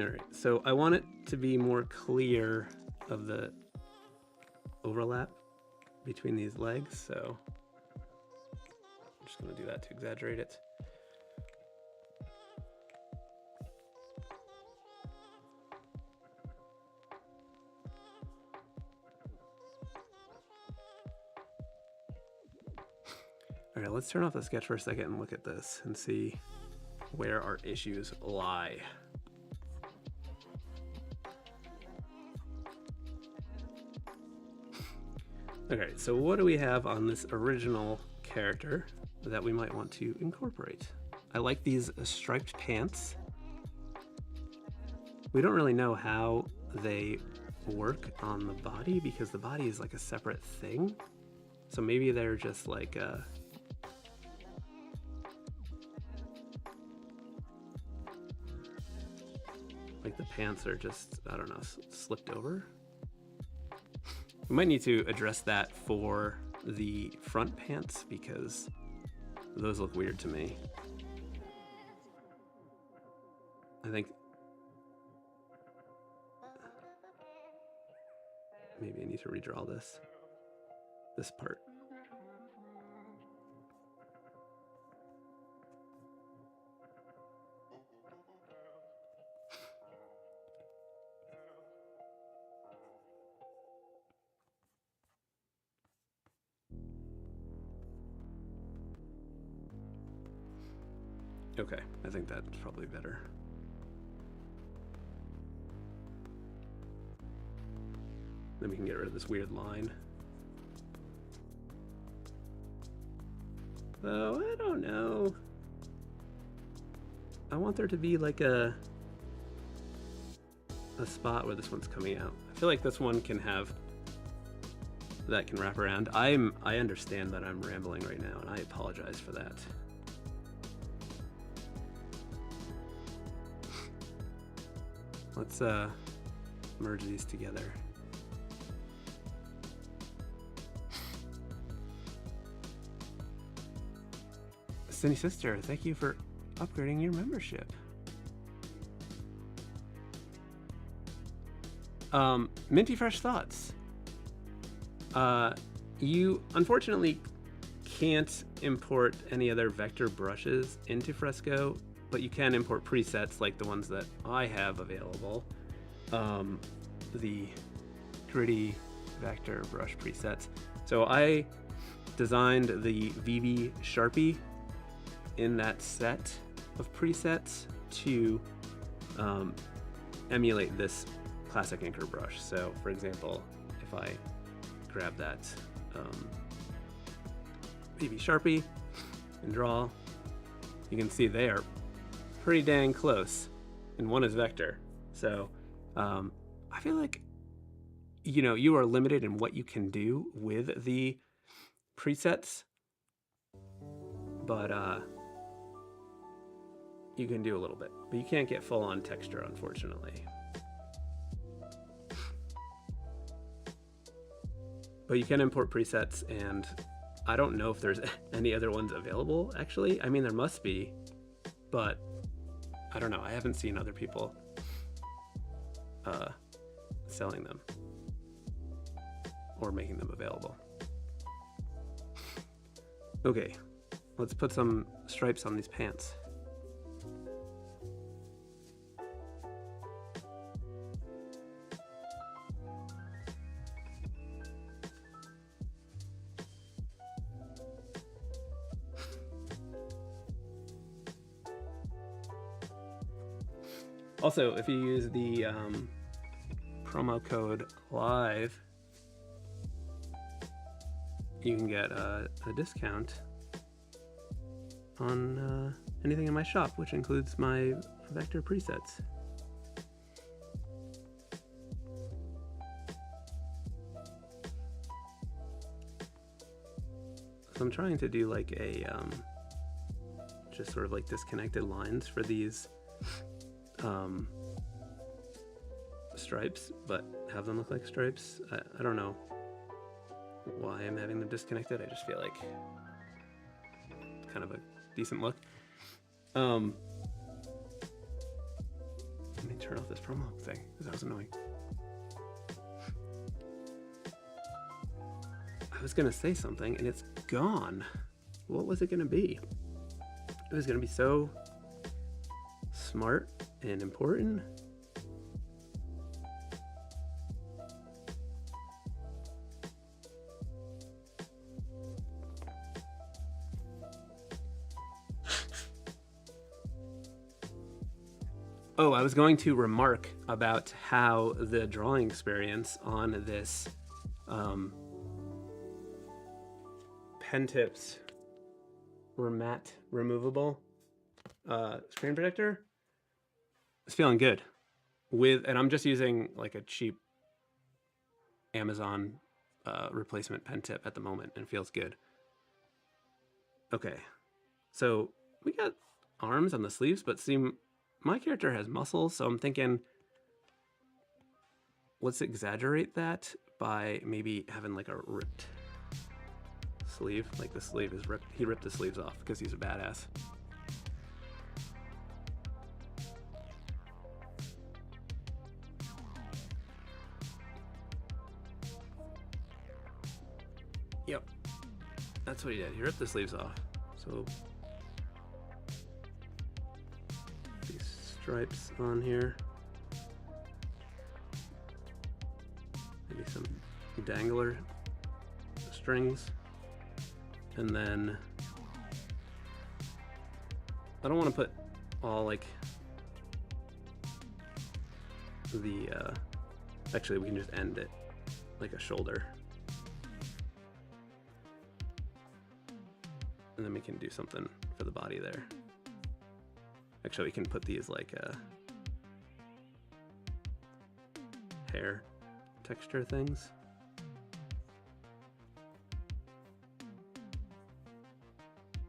Alright, so I want it to be more clear of the overlap between these legs, so I'm just going to do that to exaggerate it. All right, let's turn off the sketch for a second and look at this and see where our issues lie. Okay, so what do we have on this original character that we might want to incorporate? I like these striped pants. We don't really know how they work on the body because the body is like a separate thing. So maybe they're just like the pants are just, I don't know, slipped over. We might need to address that for the front pants because those look weird to me. I think maybe I need to redraw this part. Okay, I think that's probably better. Then we can get rid of this weird line. Oh, I don't know. I want there to be like a spot where this one's coming out. I feel like this one can have, that can wrap around. I understand that I'm rambling right now, and I apologize for that. Let's merge these together. Cindy Sister, thank you for upgrading your membership. Minty Fresh Thoughts. You unfortunately can't import any other vector brushes into Fresco, but you can import presets like the ones that I have available. The gritty vector brush presets. So I designed the VB Sharpie in that set of presets to emulate this classic inker brush. So for example, if I grab that VB Sharpie and draw, you can see they are pretty dang close, and one is vector. So I feel like, you know, you are limited in what you can do with the presets, but you can do a little bit, but you can't get full on texture, unfortunately. But you can import presets, and I don't know if there's any other ones available, actually. I mean, there must be, but I don't know. I haven't seen other people selling them or making them available. Okay, let's put some stripes on these pants. Also, if you use the promo code LIVE, you can get a discount on anything in my shop, which includes my vector presets. So I'm trying to do like a just sort of like disconnected lines for these stripes, but have them look like stripes. I don't know why I'm having them disconnected. I just feel like it's kind of a decent look. Let me turn off this promo thing because that was annoying. I was gonna say something and it's gone. What was it gonna be? It was gonna be so smart and important. Oh, I was going to remark about how the drawing experience on this PenTips matte removable screen protector is feeling good. And I'm just using like a cheap Amazon replacement pen tip at the moment, and feels good. Okay, so we got arms on the sleeves, but see, my character has muscles, so I'm thinking let's exaggerate that by maybe having like a ripped sleeve. Like the sleeve is ripped. He ripped the sleeves off because he's a badass. Yep, that's what he did. He ripped the sleeves off. So these stripes on here. Maybe some dangler strings. And then I don't want to put all like the actually we can just end it like a shoulder, and then we can do something for the body there. Actually, we can put these like hair texture things.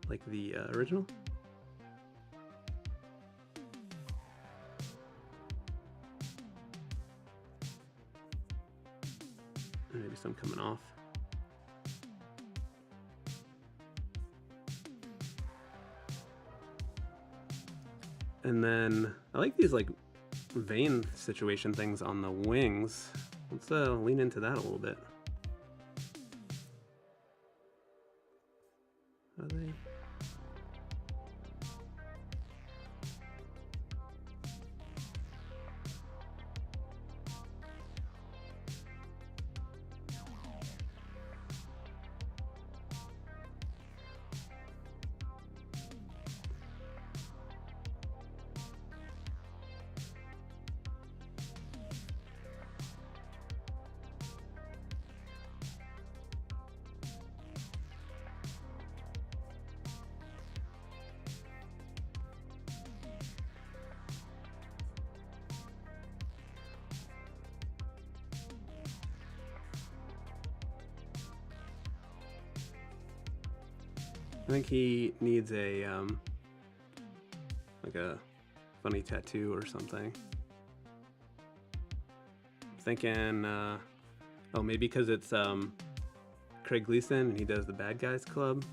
Like the original. And maybe some coming off. And then I like these like vein situation things on the wings. Let's lean into that a little bit. I think he needs a like a funny tattoo or something. I'm thinking, oh, maybe because it's Craig Gleason and he does the Bad Guys Club.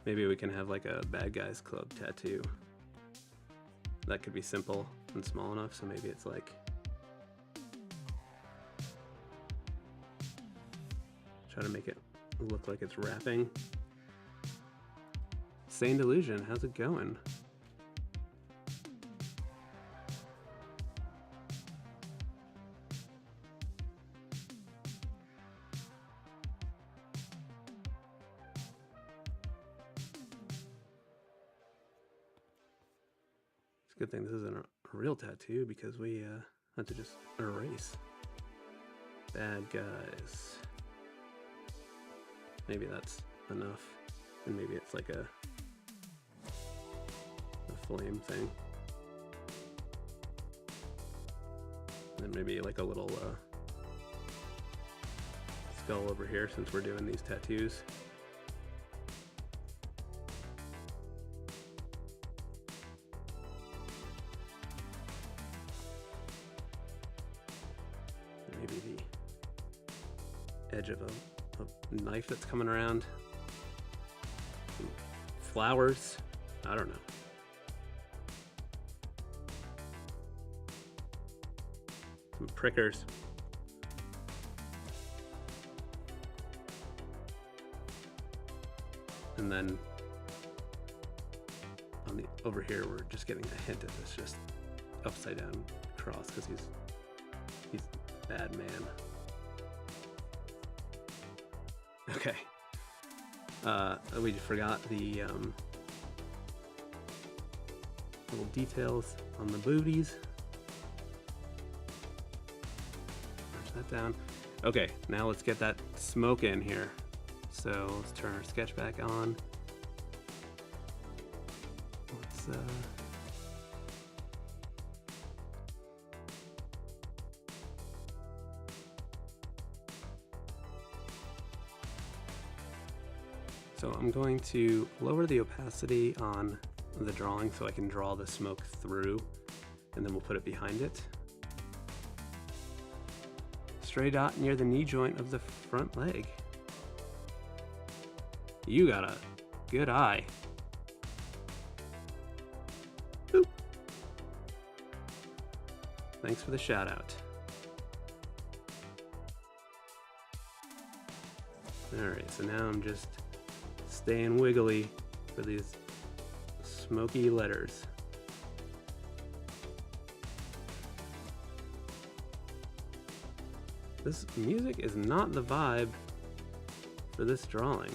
Maybe we can have like a Bad Guys Club tattoo. That could be simple and small enough, so maybe it's like, try to make it look like it's wrapping. Sane Delusion, how's it going? It's a good thing this isn't a real tattoo because we had to just erase. Bad Guys. Maybe that's enough, and maybe it's like a flame thing. And then maybe like a little skull over here since we're doing these tattoos. Maybe the edge of a knife that's coming around. Some flowers. I don't know. Some prickers. And then on the over here we're just getting a hint of this just upside down cross because he's a bad man. Okay. We forgot the little details on the booties. Push that down. Okay, now let's get that smoke in here. So let's turn our sketch back on. Let's so I'm going to lower the opacity on the drawing so I can draw the smoke through, and then we'll put it behind it. Stray dot near the knee joint of the front leg. You got a good eye. Boop. Thanks for the shout out. Alright, so now I'm just staying wiggly for these smoky letters. This music is not the vibe for this drawing.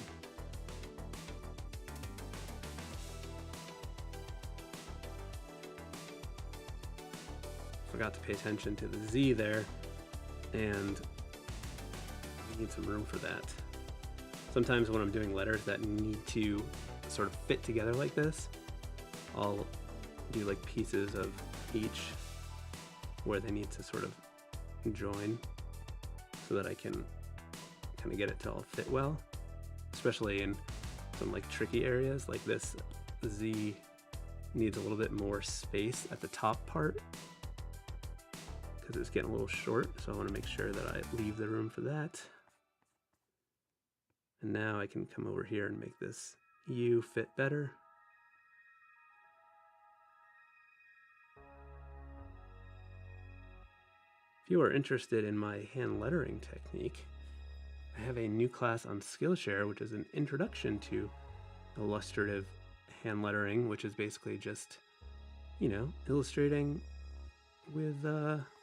Forgot to pay attention to the Z there, and I need some room for that. Sometimes when I'm doing letters that need to sort of fit together like this, I'll do like pieces of each where they need to sort of join so that I can kind of get it to all fit well, especially in some like tricky areas like this. Z needs a little bit more space at the top part because it's getting a little short, so I want to make sure that I leave the room for that. And now I can come over here and make this U fit better. If you are interested in my hand lettering technique, I have a new class on Skillshare, which is an introduction to illustrative hand lettering, which is basically just, you know, illustrating with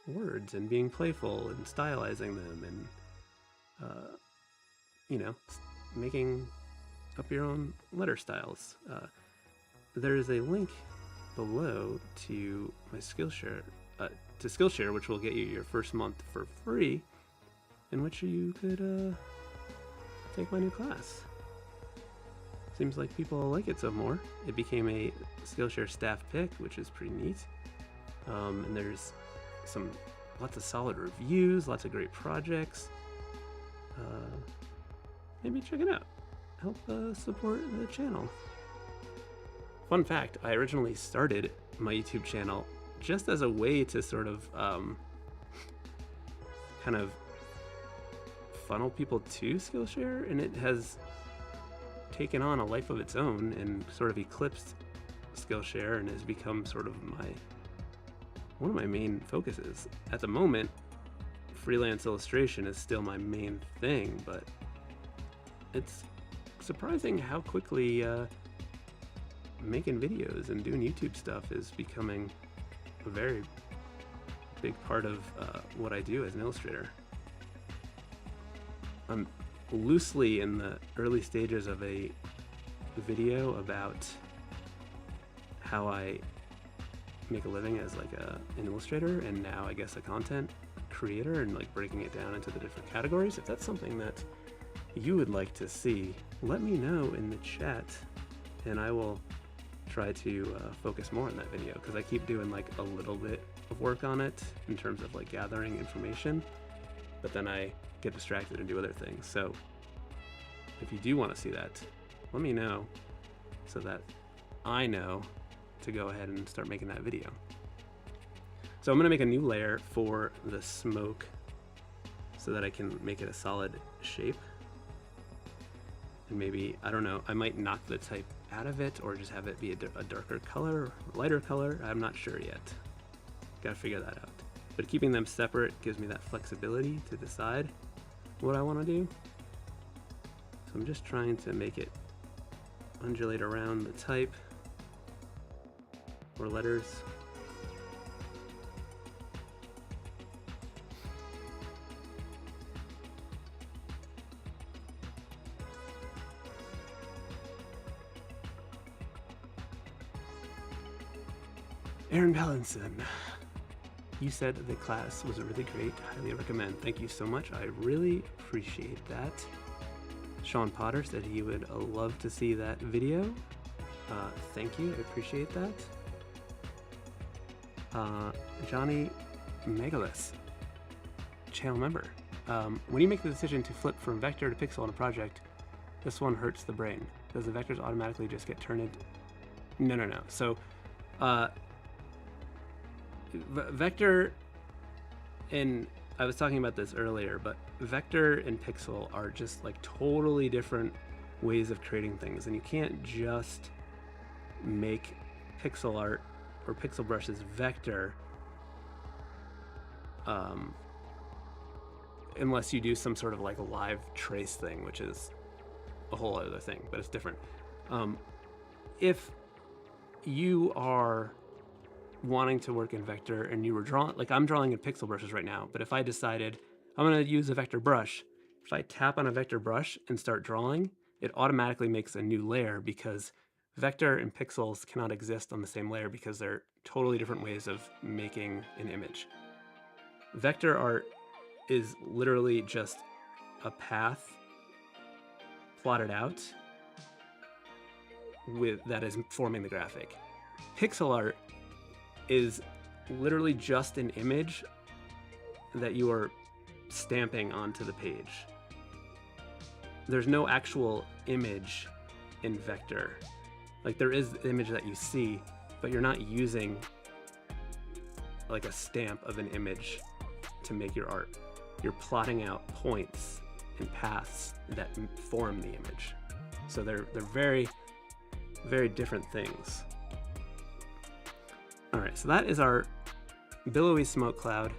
words and being playful and stylizing them and, you know, making up your own letter styles. There is a link below to my Skillshare, which will get you your first month for free, in which you could take my new class. Seems like people like it some more. It became a Skillshare staff pick, which is pretty neat. And there's lots of solid reviews, lots of great projects. Maybe check it out. Help support the channel. Fun fact, I originally started my YouTube channel just as a way to sort of kind of funnel people to Skillshare, and it has taken on a life of its own and sort of eclipsed Skillshare and has become sort of one of my main focuses. At the moment, freelance illustration is still my main thing, but it's surprising how quickly making videos and doing YouTube stuff is becoming a very big part of what I do as an illustrator. I'm loosely in the early stages of a video about how I make a living as like an illustrator, and now I guess a content creator, and like breaking it down into the different categories. If that's something that you would like to see, let me know in the chat and I will try to focus more on that video, because I keep doing like a little bit of work on it in terms of like gathering information, but then I get distracted and do other things. So if you do want to see that, let me know so that I know to go ahead and start making that video. So I'm going to make a new layer for the smoke so that I can make it a solid shape. And maybe, I don't know, I might knock the type out of it or just have it be a darker color, lighter color. I'm not sure yet. Gotta figure that out. But keeping them separate gives me that flexibility to decide what I want to do. So I'm just trying to make it undulate around the type or letters. Aaron Bellinson, you said the class was really great. Highly recommend. Thank you so much. I really appreciate that. Sean Potter said he would love to see that video. Thank you. I appreciate that. Johnny Megalus, channel member. When you make the decision to flip from vector to pixel on a project, this one hurts the brain. Does the vectors automatically just get turned into... No. So, vector, and I was talking about this earlier, but vector and pixel are just like totally different ways of creating things, and you can't just make pixel art or pixel brushes vector unless you do some sort of like a live trace thing, which is a whole other thing, but it's different. If you are wanting to work in vector and you were drawing, like I'm drawing in pixel brushes right now, but if I decided I'm going to use a vector brush, if I tap on a vector brush and start drawing, it automatically makes a new layer, because vector and pixels cannot exist on the same layer because they're totally different ways of making an image. Vector art is literally just a path plotted out that is forming the graphic. Pixel art is literally just an image that you are stamping onto the page. There's no actual image in vector. Like there is the image that you see, but you're not using like a stamp of an image to make your art. You're plotting out points and paths that form the image. So they're very, very different things. All right, so that is our billowy smoke cloud.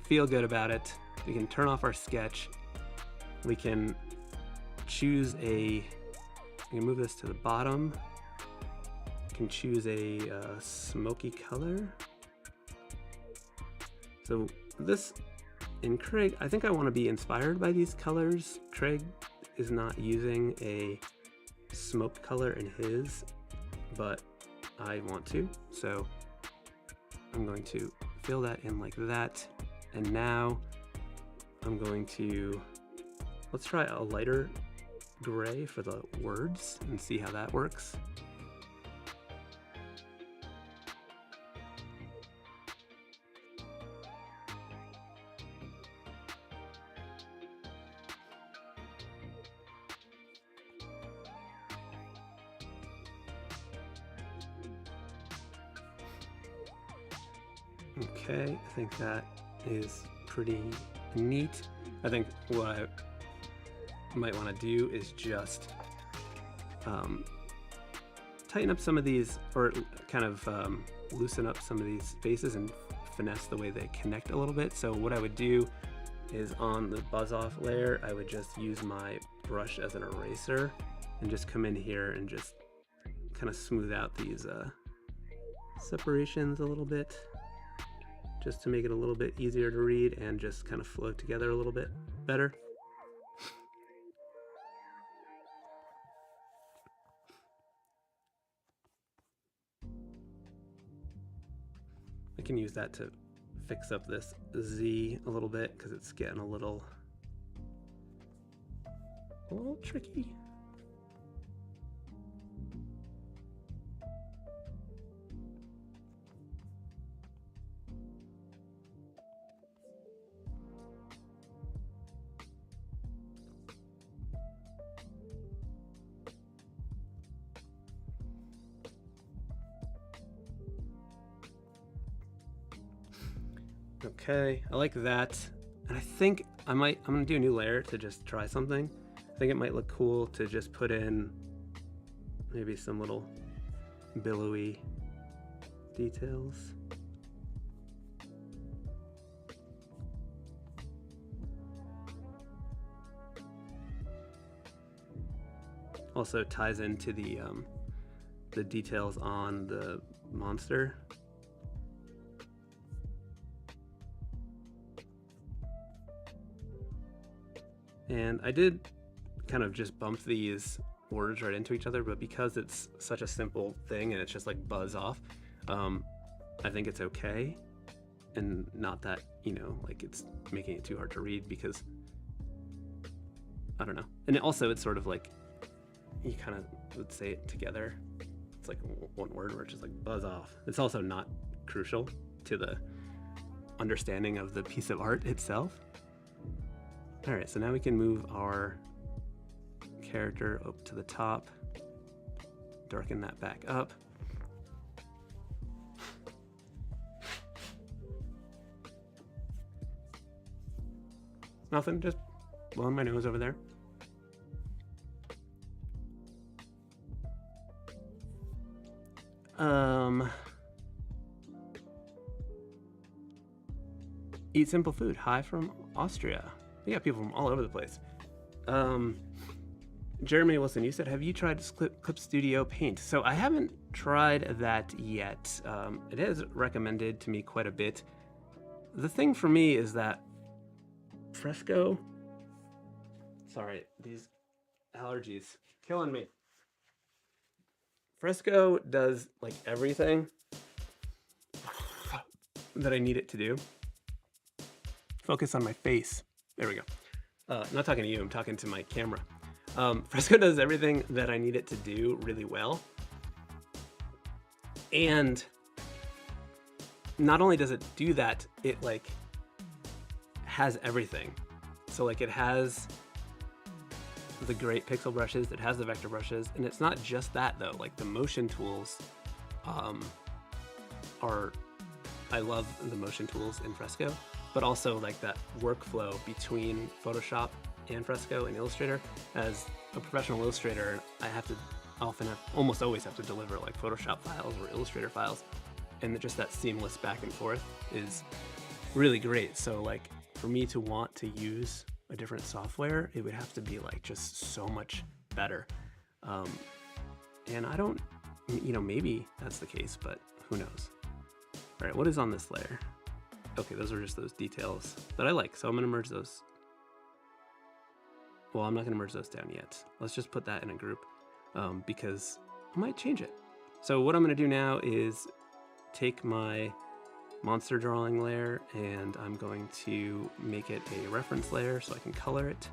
Feel good about it. We can turn off our sketch. We can choose we can move this to the bottom. We can choose a smoky color. So this, in Craig, I think I want to be inspired by these colors. Craig is not using a smoke color in his, but I want to. So I'm going to fill that in like that. And now I'm going to, let's try a lighter gray for the words and see how that works. Okay, I think that is pretty neat. I think what I might want to do is just tighten up some of these, or kind of loosen up some of these spaces and finesse the way they connect a little bit. So what I would do is on the buzz off layer, I would just use my brush as an eraser and just come in here and just kind of smooth out these separations a little bit, just to make it a little bit easier to read and just kind of flow together a little bit better. I can use that to fix up this Z a little bit because it's getting a little tricky. Okay, I like that. And I think I'm gonna do a new layer to just try something. I think it might look cool to just put in maybe some little billowy details. Also ties into the details on the monster. And I did kind of just bump these words right into each other, but because it's such a simple thing and it's just like buzz off, I think it's okay. And not that, you know, like it's making it too hard to read, because I don't know. And also it's sort of like, you kind of would say it together. It's like one word where it's just like buzz off. It's also not crucial to the understanding of the piece of art itself. All right, so now we can move our character up to the top, darken that back up. Nothing, just blowing my nose over there. Eat simple food. Hi from Austria. We got people from all over the place. Jeremy Wilson, you said, have you tried Clip Studio Paint? So I haven't tried that yet. It is recommended to me quite a bit. The thing for me is that Fresco, sorry, these allergies killing me. Fresco does like everything that I need it to do. Focus on my face. There we go. I'm not talking to you, I'm talking to my camera. Fresco does everything that I need it to do really well. And not only does it do that, it like has everything. So like it has the great pixel brushes, it has the vector brushes, and it's not just that though. Like the motion tools I love the motion tools in Fresco, but also like that workflow between Photoshop and Fresco and Illustrator. As a professional illustrator, I almost always have to deliver like Photoshop files or Illustrator files, and just that seamless back and forth is really great. So like for me to want to use a different software, it would have to be like just so much better. And I don't, you know, maybe that's the case, but who knows? All right, what is on this layer? Okay, those are just those details that I like, so I'm gonna merge those. Well, I'm not gonna merge those down yet. Let's just put that in a group because I might change it. So what I'm gonna do now is take my monster drawing layer and I'm going to make it a reference layer so I can color it.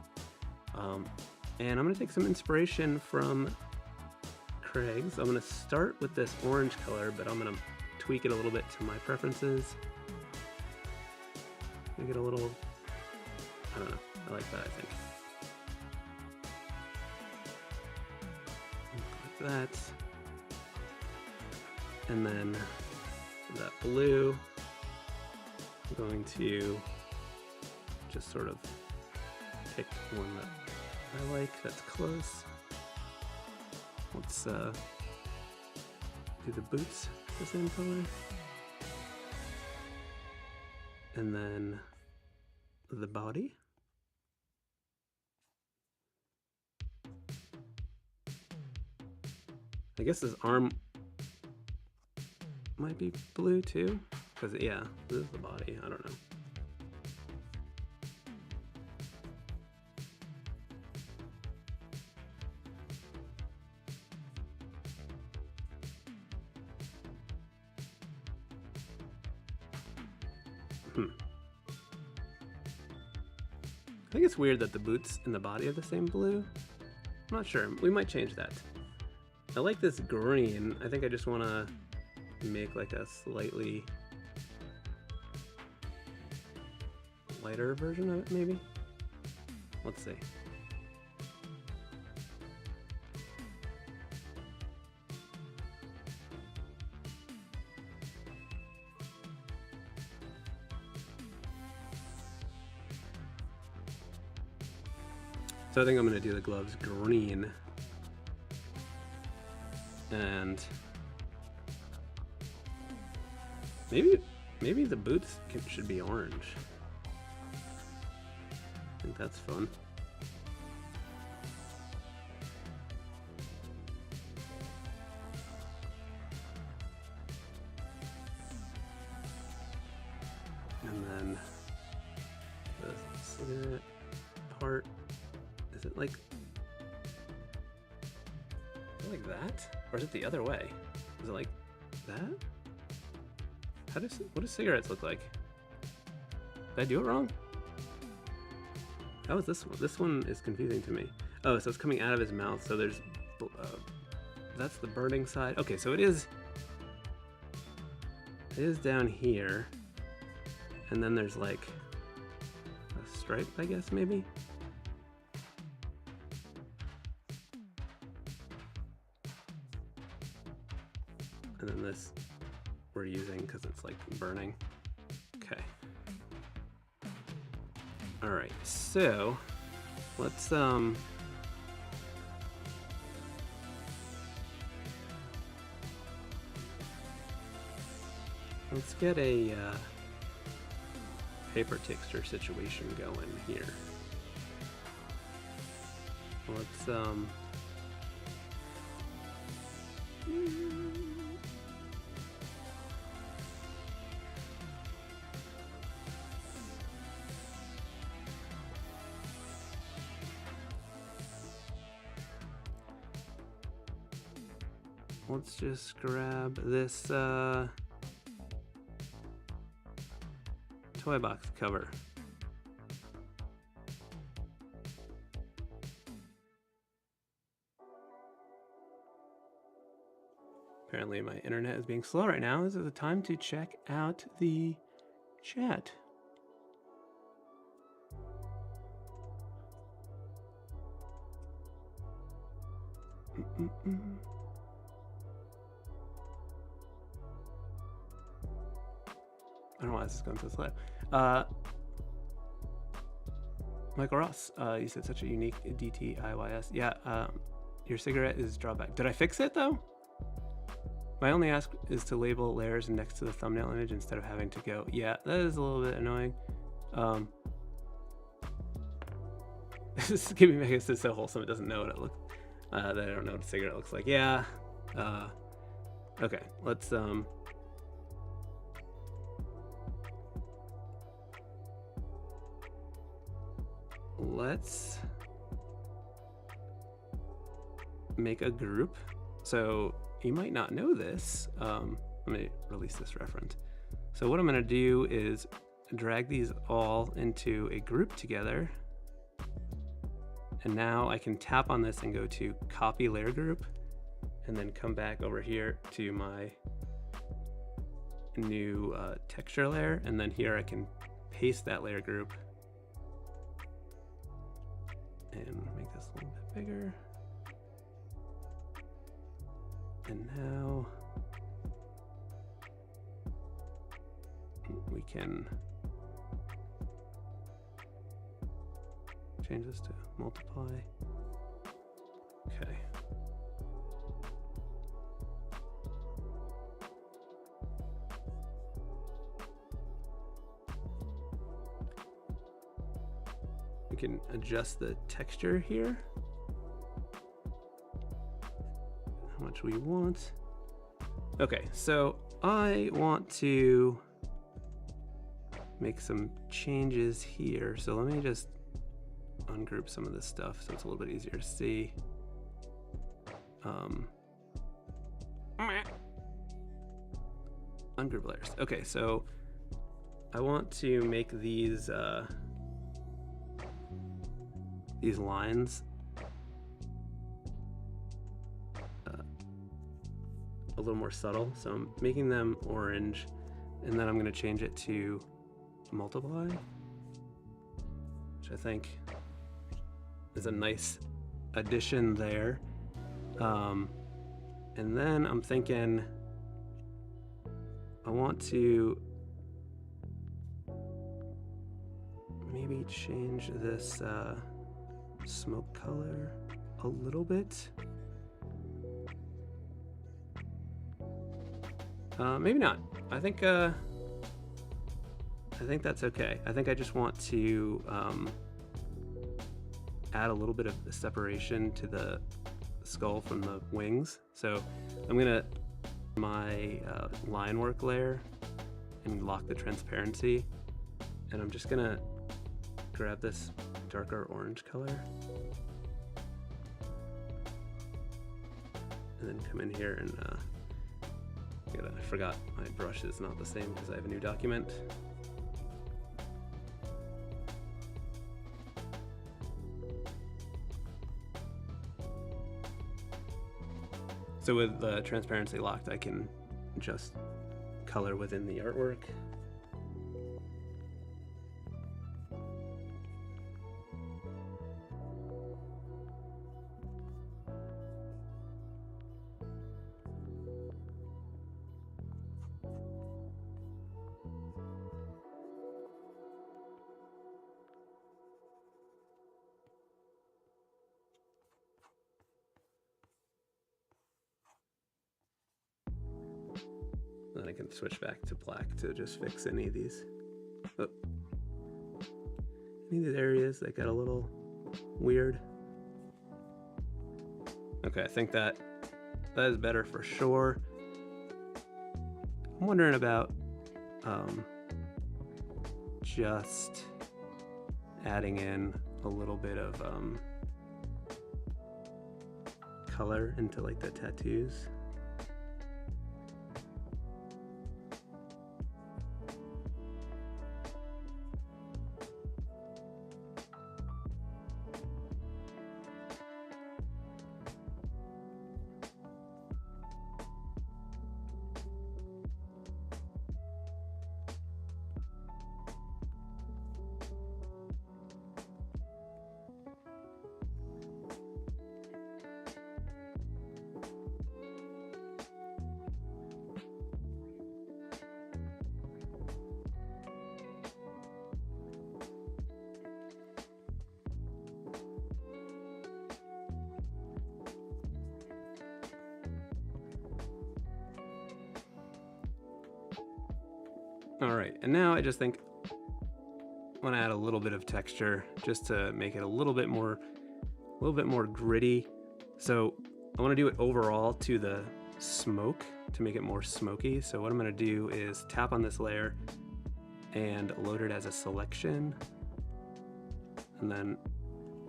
And I'm gonna take some inspiration from Craig's. I'm gonna start with this orange color, but I'm gonna tweak it a little bit to my preferences. Make it a little, I don't know, I like that, I think. Like that. And then that blue. I'm going to just sort of pick one that I like that's close. Let's do the boots the same color. And then the body. I guess his arm might be blue too, because yeah, this is the body, I don't know. I think it's weird that the boots and the body are the same blue. I'm not sure, we might change that. I like this green. I think I just want to make like a slightly lighter version of it, maybe? Let's see. So I think I'm going to do the gloves green. And maybe the boots should be orange. I think that's fun. And then the cigarette part, is it like that? Or is it the other way? Is it like that? What do cigarettes look like? Did I do it wrong? How is this one? This one is confusing to me. Oh, so it's coming out of his mouth. So there's, that's the burning side. Okay, so it is down here. And then there's like a stripe, I guess, maybe? And then this we're using because it's like burning. Okay. All right, so let's get a paper texture situation going here. Let's let's just grab this toy box cover. Apparently my internet is being slow right now. This is the time to check out the chat. I don't know why this is going so slow. Michael Ross, you said such a unique DTIYS. Yeah, your cigarette is drawback. Did I fix it though? My only ask is to label layers next to the thumbnail image instead of having to go. Yeah, that is a little bit annoying. This is giving me, I guess it's so wholesome it doesn't know what it looks. That I don't know what a cigarette looks like. Yeah. Okay, let's make a group. So you might not know this. Let me release this reference. So what I'm going to do is drag these all into a group together. And now I can tap on this and go to copy layer group and then come back over here to my new texture layer. And then here I can paste that layer group and make this a little bit bigger. And now we can change this to multiply. Okay. We can adjust the texture here. How much we want. Okay, so I want to make some changes here. So let me just ungroup some of this stuff so it's a little bit easier to see. Ungroup layers. Okay, so I want to make these lines a little more subtle. So I'm making them orange, and then I'm going to change it to multiply, which I think is a nice addition there. And then I'm thinking I want to maybe change this smoke color a little bit. Maybe not. I think that's okay. I think I just want to add a little bit of separation to the skull from the wings. So I'm gonna my line work layer and lock the transparency, and I'm just gonna grab this darker orange color and then come in here and I forgot my brush is not the same because I have a new document. So with the transparency locked, I can just color within the artwork. Then I can switch back to black to just fix any of these. Oh. Any of these areas that got a little weird. Okay, I think that is better for sure. I'm wondering about just adding in a little bit of color into like the tattoos. All right, and now I just think I want to add a little bit of texture just to make it a little bit more gritty. So I want to do it overall to the smoke to make it more smoky. So what I'm going to do is tap on this layer and load it as a selection, and then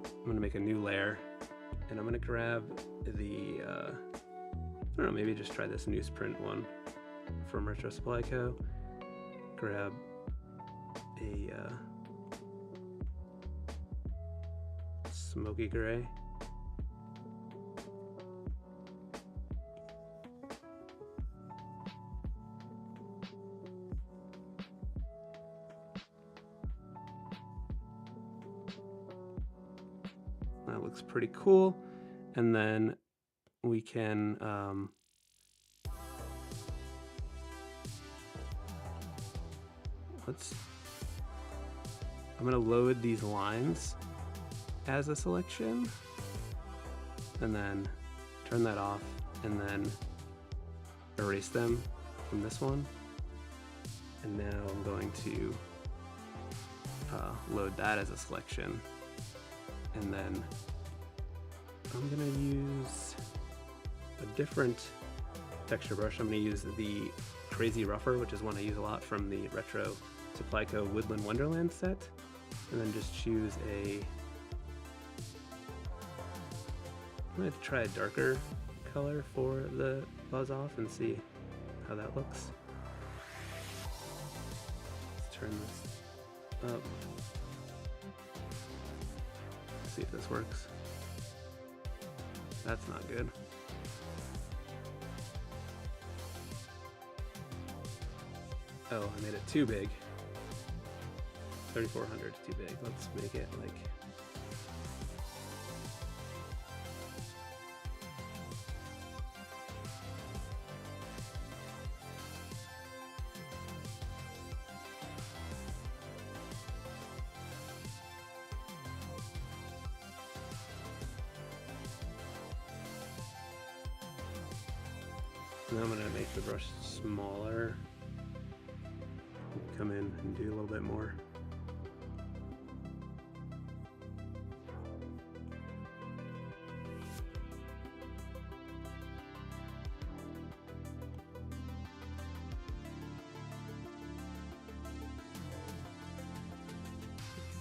I'm going to make a new layer, and I'm going to grab the I don't know, maybe just try this newsprint one from Retro Supply Co. Grab a smoky gray. That looks pretty cool. And then we can I'm gonna load these lines as a selection, and then turn that off, and then erase them from this one. And now I'm going to load that as a selection, and then I'm gonna use a different texture brush. I'm gonna use the Crazy Rougher, which is one I use a lot from the Retro Supply Co. Woodland Wonderland set, and then just choose a, I'm gonna try a darker color for the buzz off and see how that looks. Let's turn this up. See if this works. That's not good. Oh, I made it too big. 3400 is too big. Let's make it like, now I'm gonna make the brush smaller. Come in and do a little bit more.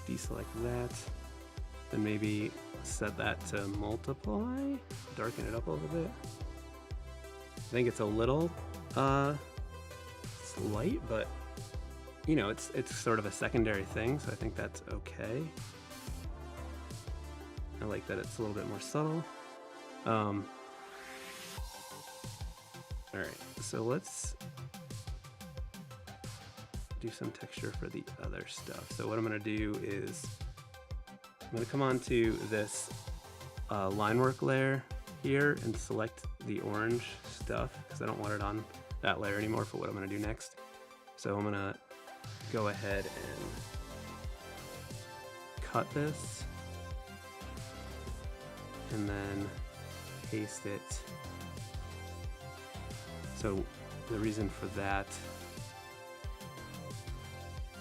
Deselect that, then maybe set that to multiply, darken it up a little bit. I think it's a little slight, but you know, it's sort of a secondary thing, so I think that's okay. I like that it's a little bit more subtle. All right, so let's do some texture for the other stuff. So what I'm gonna do is I'm gonna come onto this line work layer here and select the orange stuff because I don't want it on that layer anymore for what I'm gonna do next. So I'm gonna go ahead and cut this and then paste it. So the reason for that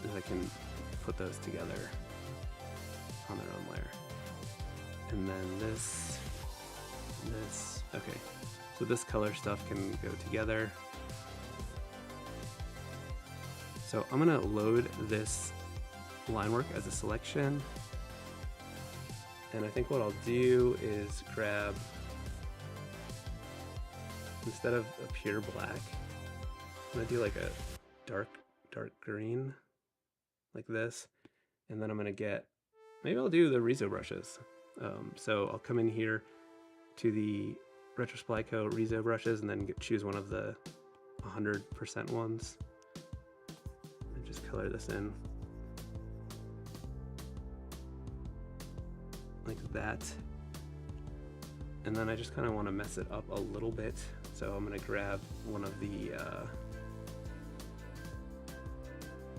is I can put those together on their own layer. And then this, okay. So this color stuff can go together. So I'm gonna load this line work as a selection. And I think what I'll do is grab, instead of a pure black, I'm gonna do like a dark green, like this. And then I'm gonna get, maybe I'll do the Rezo brushes. So I'll come in here to the Retro Supply Co. Rezo brushes and then choose one of the 100% ones. And just color this in. Like that. And then I just kind of want to mess it up a little bit. So I'm going to grab one of the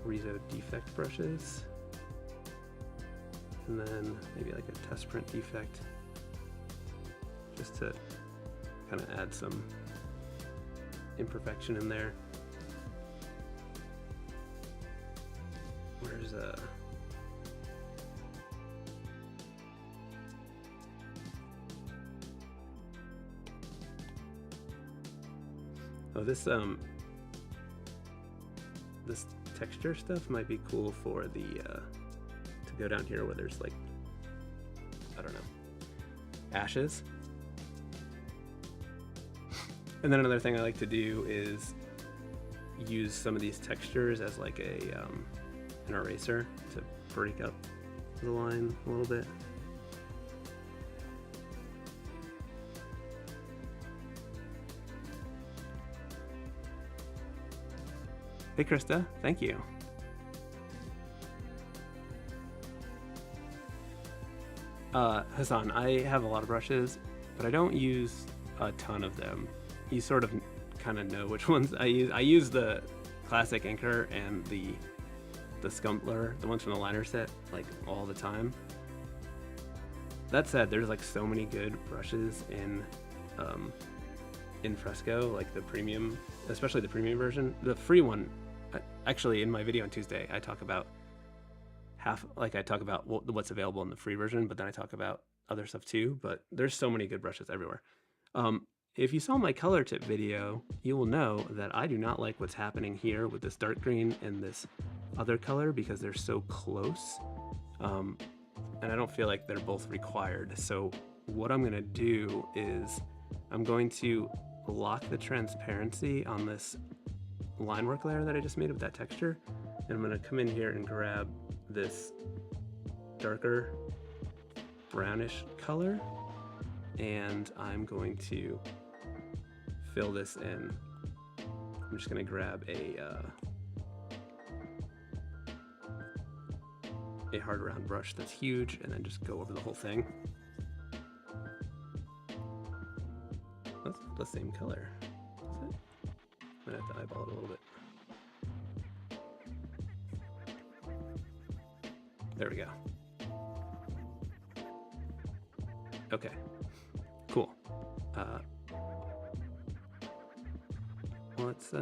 Rezo defect brushes. And then maybe like a test print defect. Just to kind of add some imperfection in there. Where's oh, this texture stuff might be cool for the to go down here where there's like, I don't know, ashes. And then another thing I like to do is use some of these textures as like a an eraser to break up the line a little bit. Hey Krista, thank you. Hassan, I have a lot of brushes, but I don't use a ton of them. You sort of kind of know which ones I use. I use the classic inker and the Scumpler, the ones from the liner set, like all the time. That said, there's like so many good brushes in Fresco, like the premium, especially the premium version. The free one, actually, in my video on Tuesday, I talk about what's available in the free version, but then I talk about other stuff too. But there's so many good brushes everywhere. If you saw my color tip video, you will know that I do not like what's happening here with this dark green and this other color because they're so close. And I don't feel like they're both required. So what I'm gonna do is I'm going to lock the transparency on this line work layer that I just made with that texture. And I'm gonna come in here and grab this darker brownish color, and I'm going to fill this in. I'm just gonna grab a hard round brush that's huge and then just go over the whole thing. That's the same color, is it? I'm gonna have to eyeball it a little bit. There we go. Okay, cool. Let's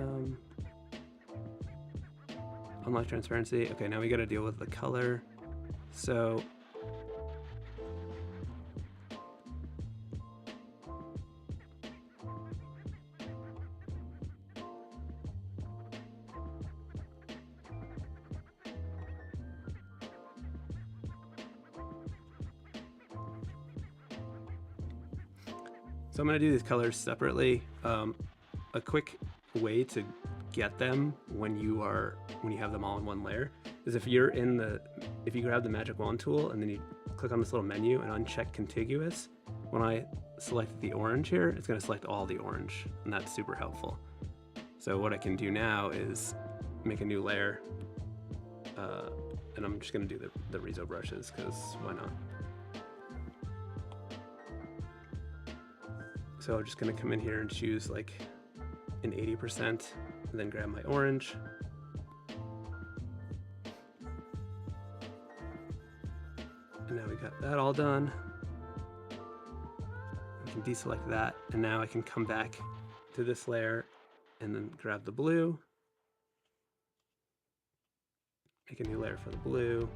unlock transparency. Okay, now we gotta deal with the color. So I'm gonna do these colors separately. A quick way to get them when you have them all in one layer is if you grab the magic wand tool and then you click on this little menu and uncheck contiguous. When I select the orange here, it's gonna select all the orange, and that's super helpful. So what I can do now is make a new layer, and I'm just gonna do the Rezo brushes, because why not? So I'm just gonna come in here and choose like an 80%, and then grab my orange. And now we got that all done. I can deselect that, and now I can come back to this layer and then grab the blue. Make a new layer for the blue.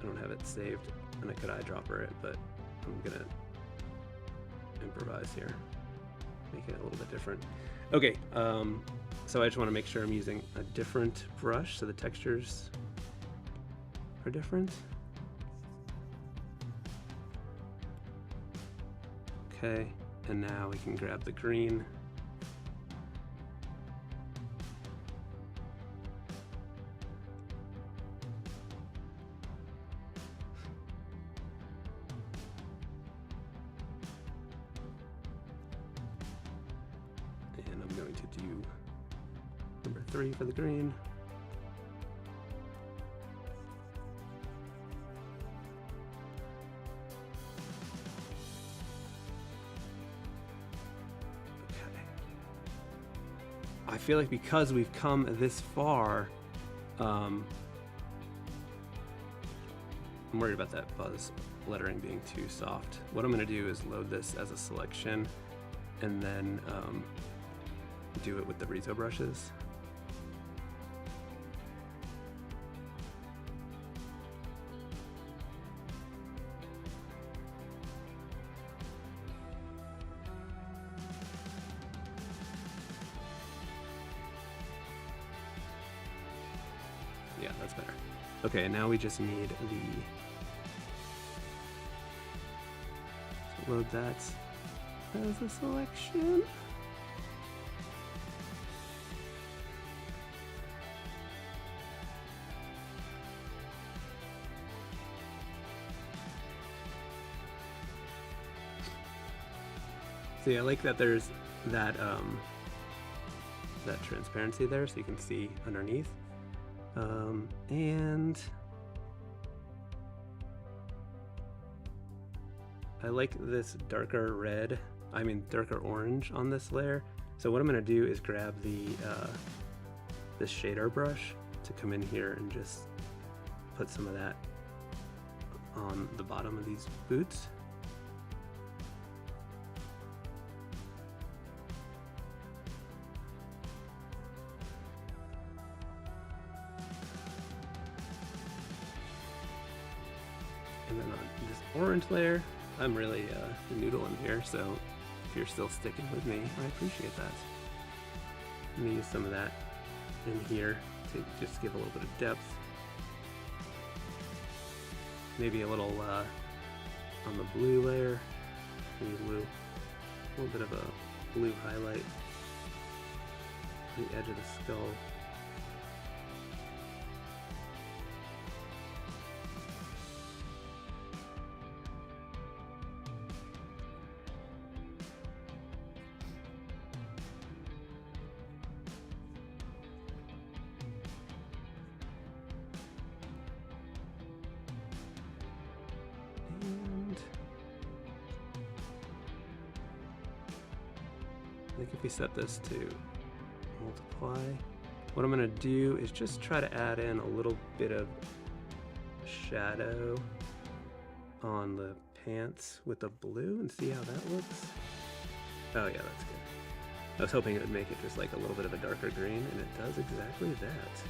I don't have it saved, and I could eyedropper it, but I'm gonna improvise here, make it a little bit different. Okay, so I just want to make sure I'm using a different brush so the textures are different. Okay, and now we can grab the green. And I'm going to do number 3 for the green. I feel like because we've come this far, I'm worried about that buzz lettering being too soft. What I'm going to do is load this as a selection and then do it with the Rezo brushes. Yeah, that's better. Okay, and now we just need load that as a selection. See, I like that there's that that transparency there, so you can see underneath. And I like this darker red, darker orange on this layer. So what I'm gonna do is grab the this shader brush to come in here and just put some of that on the bottom of these boots. And then on this orange layer, I'm really noodling here, so if you're still sticking with me, I appreciate that. I'm gonna use some of that in here to just give a little bit of depth. Maybe a little on the blue layer, maybe blue, a little bit of a blue highlight on the edge of the skull. I think if we set this to multiply, what I'm going to do is just try to add in a little bit of shadow on the pants with the blue and see how that looks. Oh yeah, that's good. I was hoping it would make it just like a little bit of a darker green, and it does exactly that.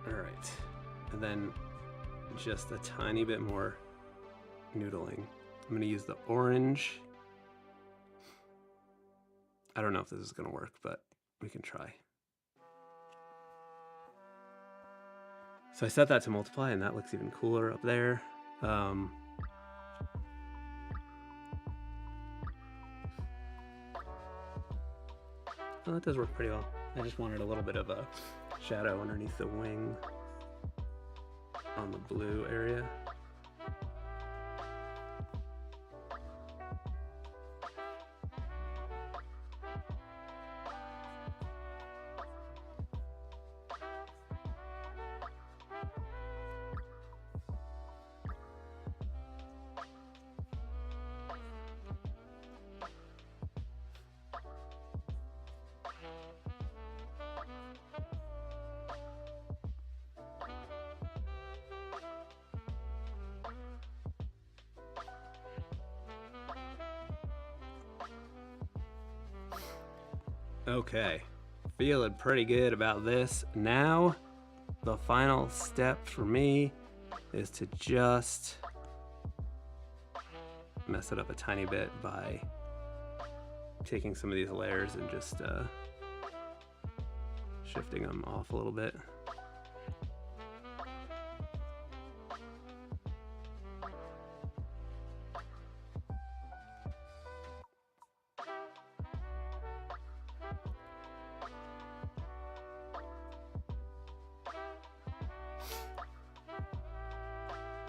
Alright, and then just a tiny bit more noodling. I'm going to use the orange. I don't know if this is going to work, but we can try. So I set that to multiply, and that looks even cooler up there. Oh, that does work pretty well. I just wanted a little bit of a shadow underneath the wing on the blue area. Okay, feeling pretty good about this. Now, the final step for me is to just mess it up a tiny bit by taking some of these layers and just shifting them off a little bit.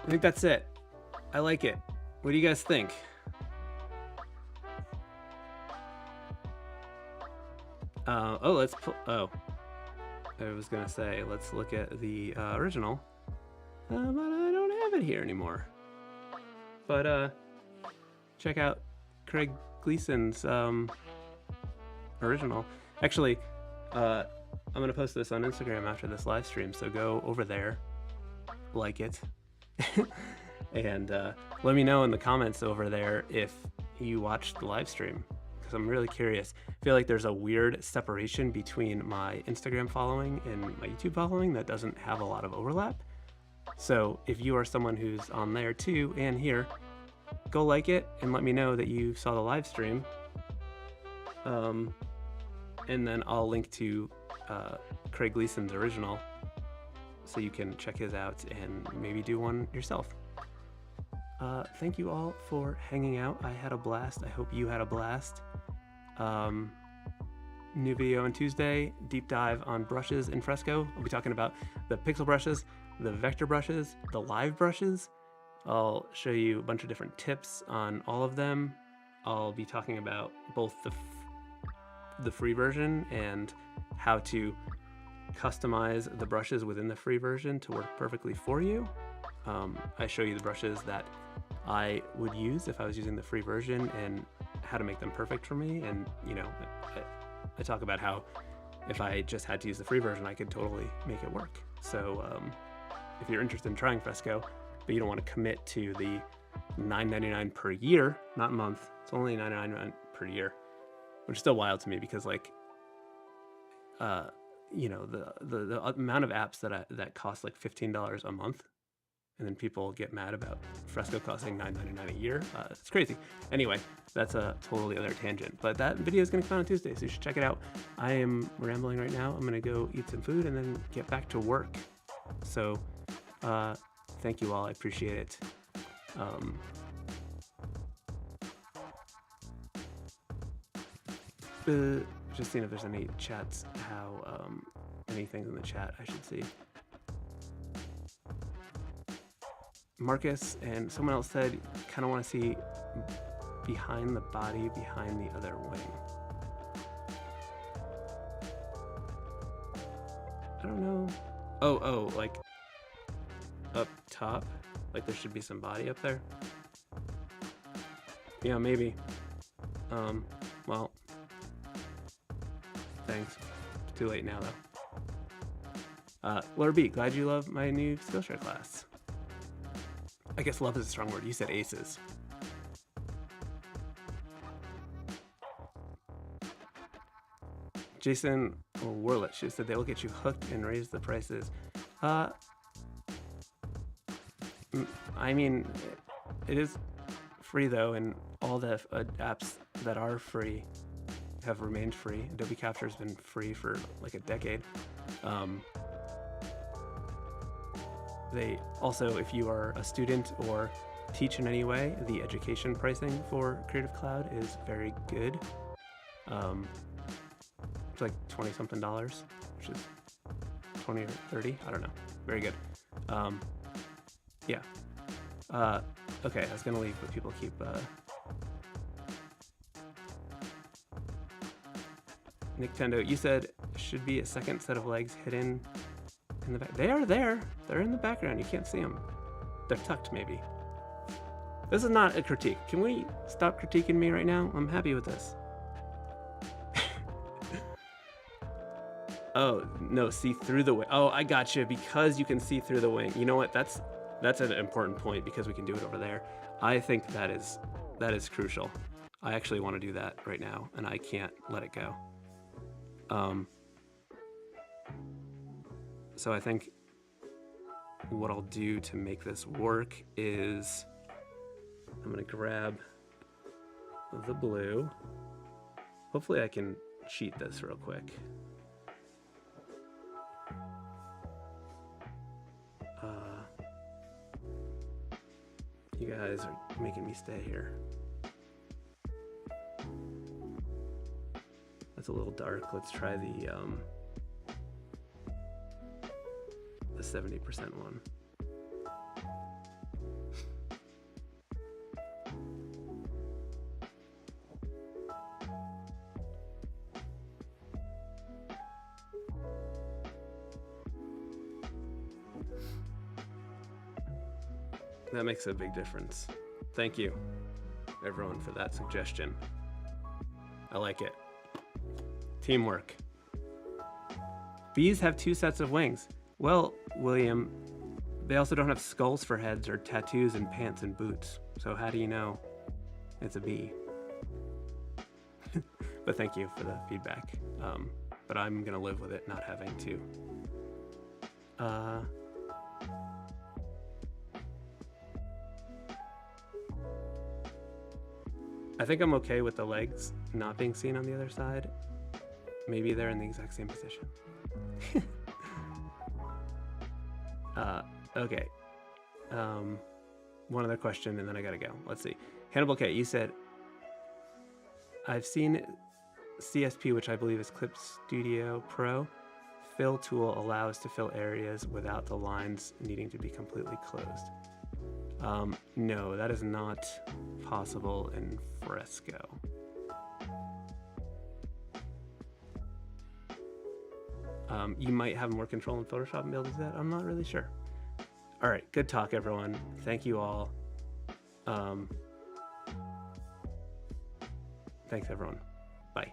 I think that's it. I like it. What do you guys think? I was gonna say, let's look at the original, but I don't have it here anymore. But check out Craig Gleason's original. Actually, I'm gonna post this on Instagram after this live stream, so go over there, like it. And let me know in the comments over there if you watched the live stream, because I'm really curious. I feel like there's a weird separation between my Instagram following and my YouTube following that doesn't have a lot of overlap. So if you are someone who's on there too and here, go like it and let me know that you saw the live stream. And then I'll link to Craig Gleason's original, so you can check his out and maybe do one yourself. Thank you all for hanging out. I had a blast. I hope you had a blast. New video on Tuesday, deep dive on brushes in Fresco. I'll be talking about the pixel brushes, the vector brushes, the live brushes, I'll show you a bunch of different tips on all of them. I'll be talking about both the free version and how to customize the brushes within the free version to work perfectly for you. I show you the brushes that I would use if I was using the free version and how to make them perfect for me. And you know, I talk about how if I just had to use the free version, I could totally make it work. So if you're interested in trying Fresco, but you don't want to commit to the $9.99 per year, not a month, it's only $9.99 per year, which is still wild to me because like, you know, the amount of apps that cost like $15 a month, and then people get mad about Fresco costing $9.99 a year. It's crazy. Anyway, that's a totally other tangent. But that video is going to come out on Tuesday, so you should check it out. I am rambling right now. I'm going to go eat some food and then get back to work. So thank you all. I appreciate it. Just seeing if there's any chats, how anything in the chat I should see. Marcus and someone else said kind of want to see behind the body, behind the other wing. I don't know. Oh, like up top, like there should be some body up there. Yeah, maybe. Well, thanks. It's too late now though. Laura B, glad you love my new Skillshare class. I guess love is a strong word. You said aces. Jason Warlich said they will get you hooked and raise the prices. I mean, it is free though, and all the apps that are free have remained free. Adobe Capture has been free for like a decade. They also, if you are a student or teach in any way, the education pricing for Creative Cloud is very good. It's like $20-something, which is 20 or 30, I don't know. Very good. Yeah. Okay, I was gonna leave, but people keep Nick Tendo, you said should be a second set of legs hidden in the back. They are there. They're in the background. You can't see them. They're tucked, maybe. This is not a critique. Can we stop critiquing me right now? I'm happy with this. Oh, no, see through the wing. Oh, I gotcha, because you can see through the wing. You know what? That's an important point because we can do it over there. I think that is crucial. I actually want to do that right now, and I can't let it go. So I think what I'll do to make this work is I'm gonna grab the blue. Hopefully I can cheat this real quick. You guys are making me stay here. That's a little dark. Let's try the 70% one. That makes a big difference. Thank you, everyone, for that suggestion. I like it. Teamwork. Bees have 2 sets of wings. Well, William, they also don't have skulls for heads or tattoos and pants and boots. So how do you know it's a bee? But thank you for the feedback. But I'm gonna live with it not having to. I think I'm okay with the legs not being seen on the other side. Maybe they're in the exact same position. Okay. One other question and then I gotta go. Let's see. Hannibal K, you said, I've seen CSP, which I believe is Clip Studio Pro. Fill tool allows to fill areas without the lines needing to be completely closed. No, that is not possible in Fresco. You might have more control in Photoshop and be able to do that. I'm not really sure. All right, good talk, everyone. Thank you all. Thanks, everyone. Bye.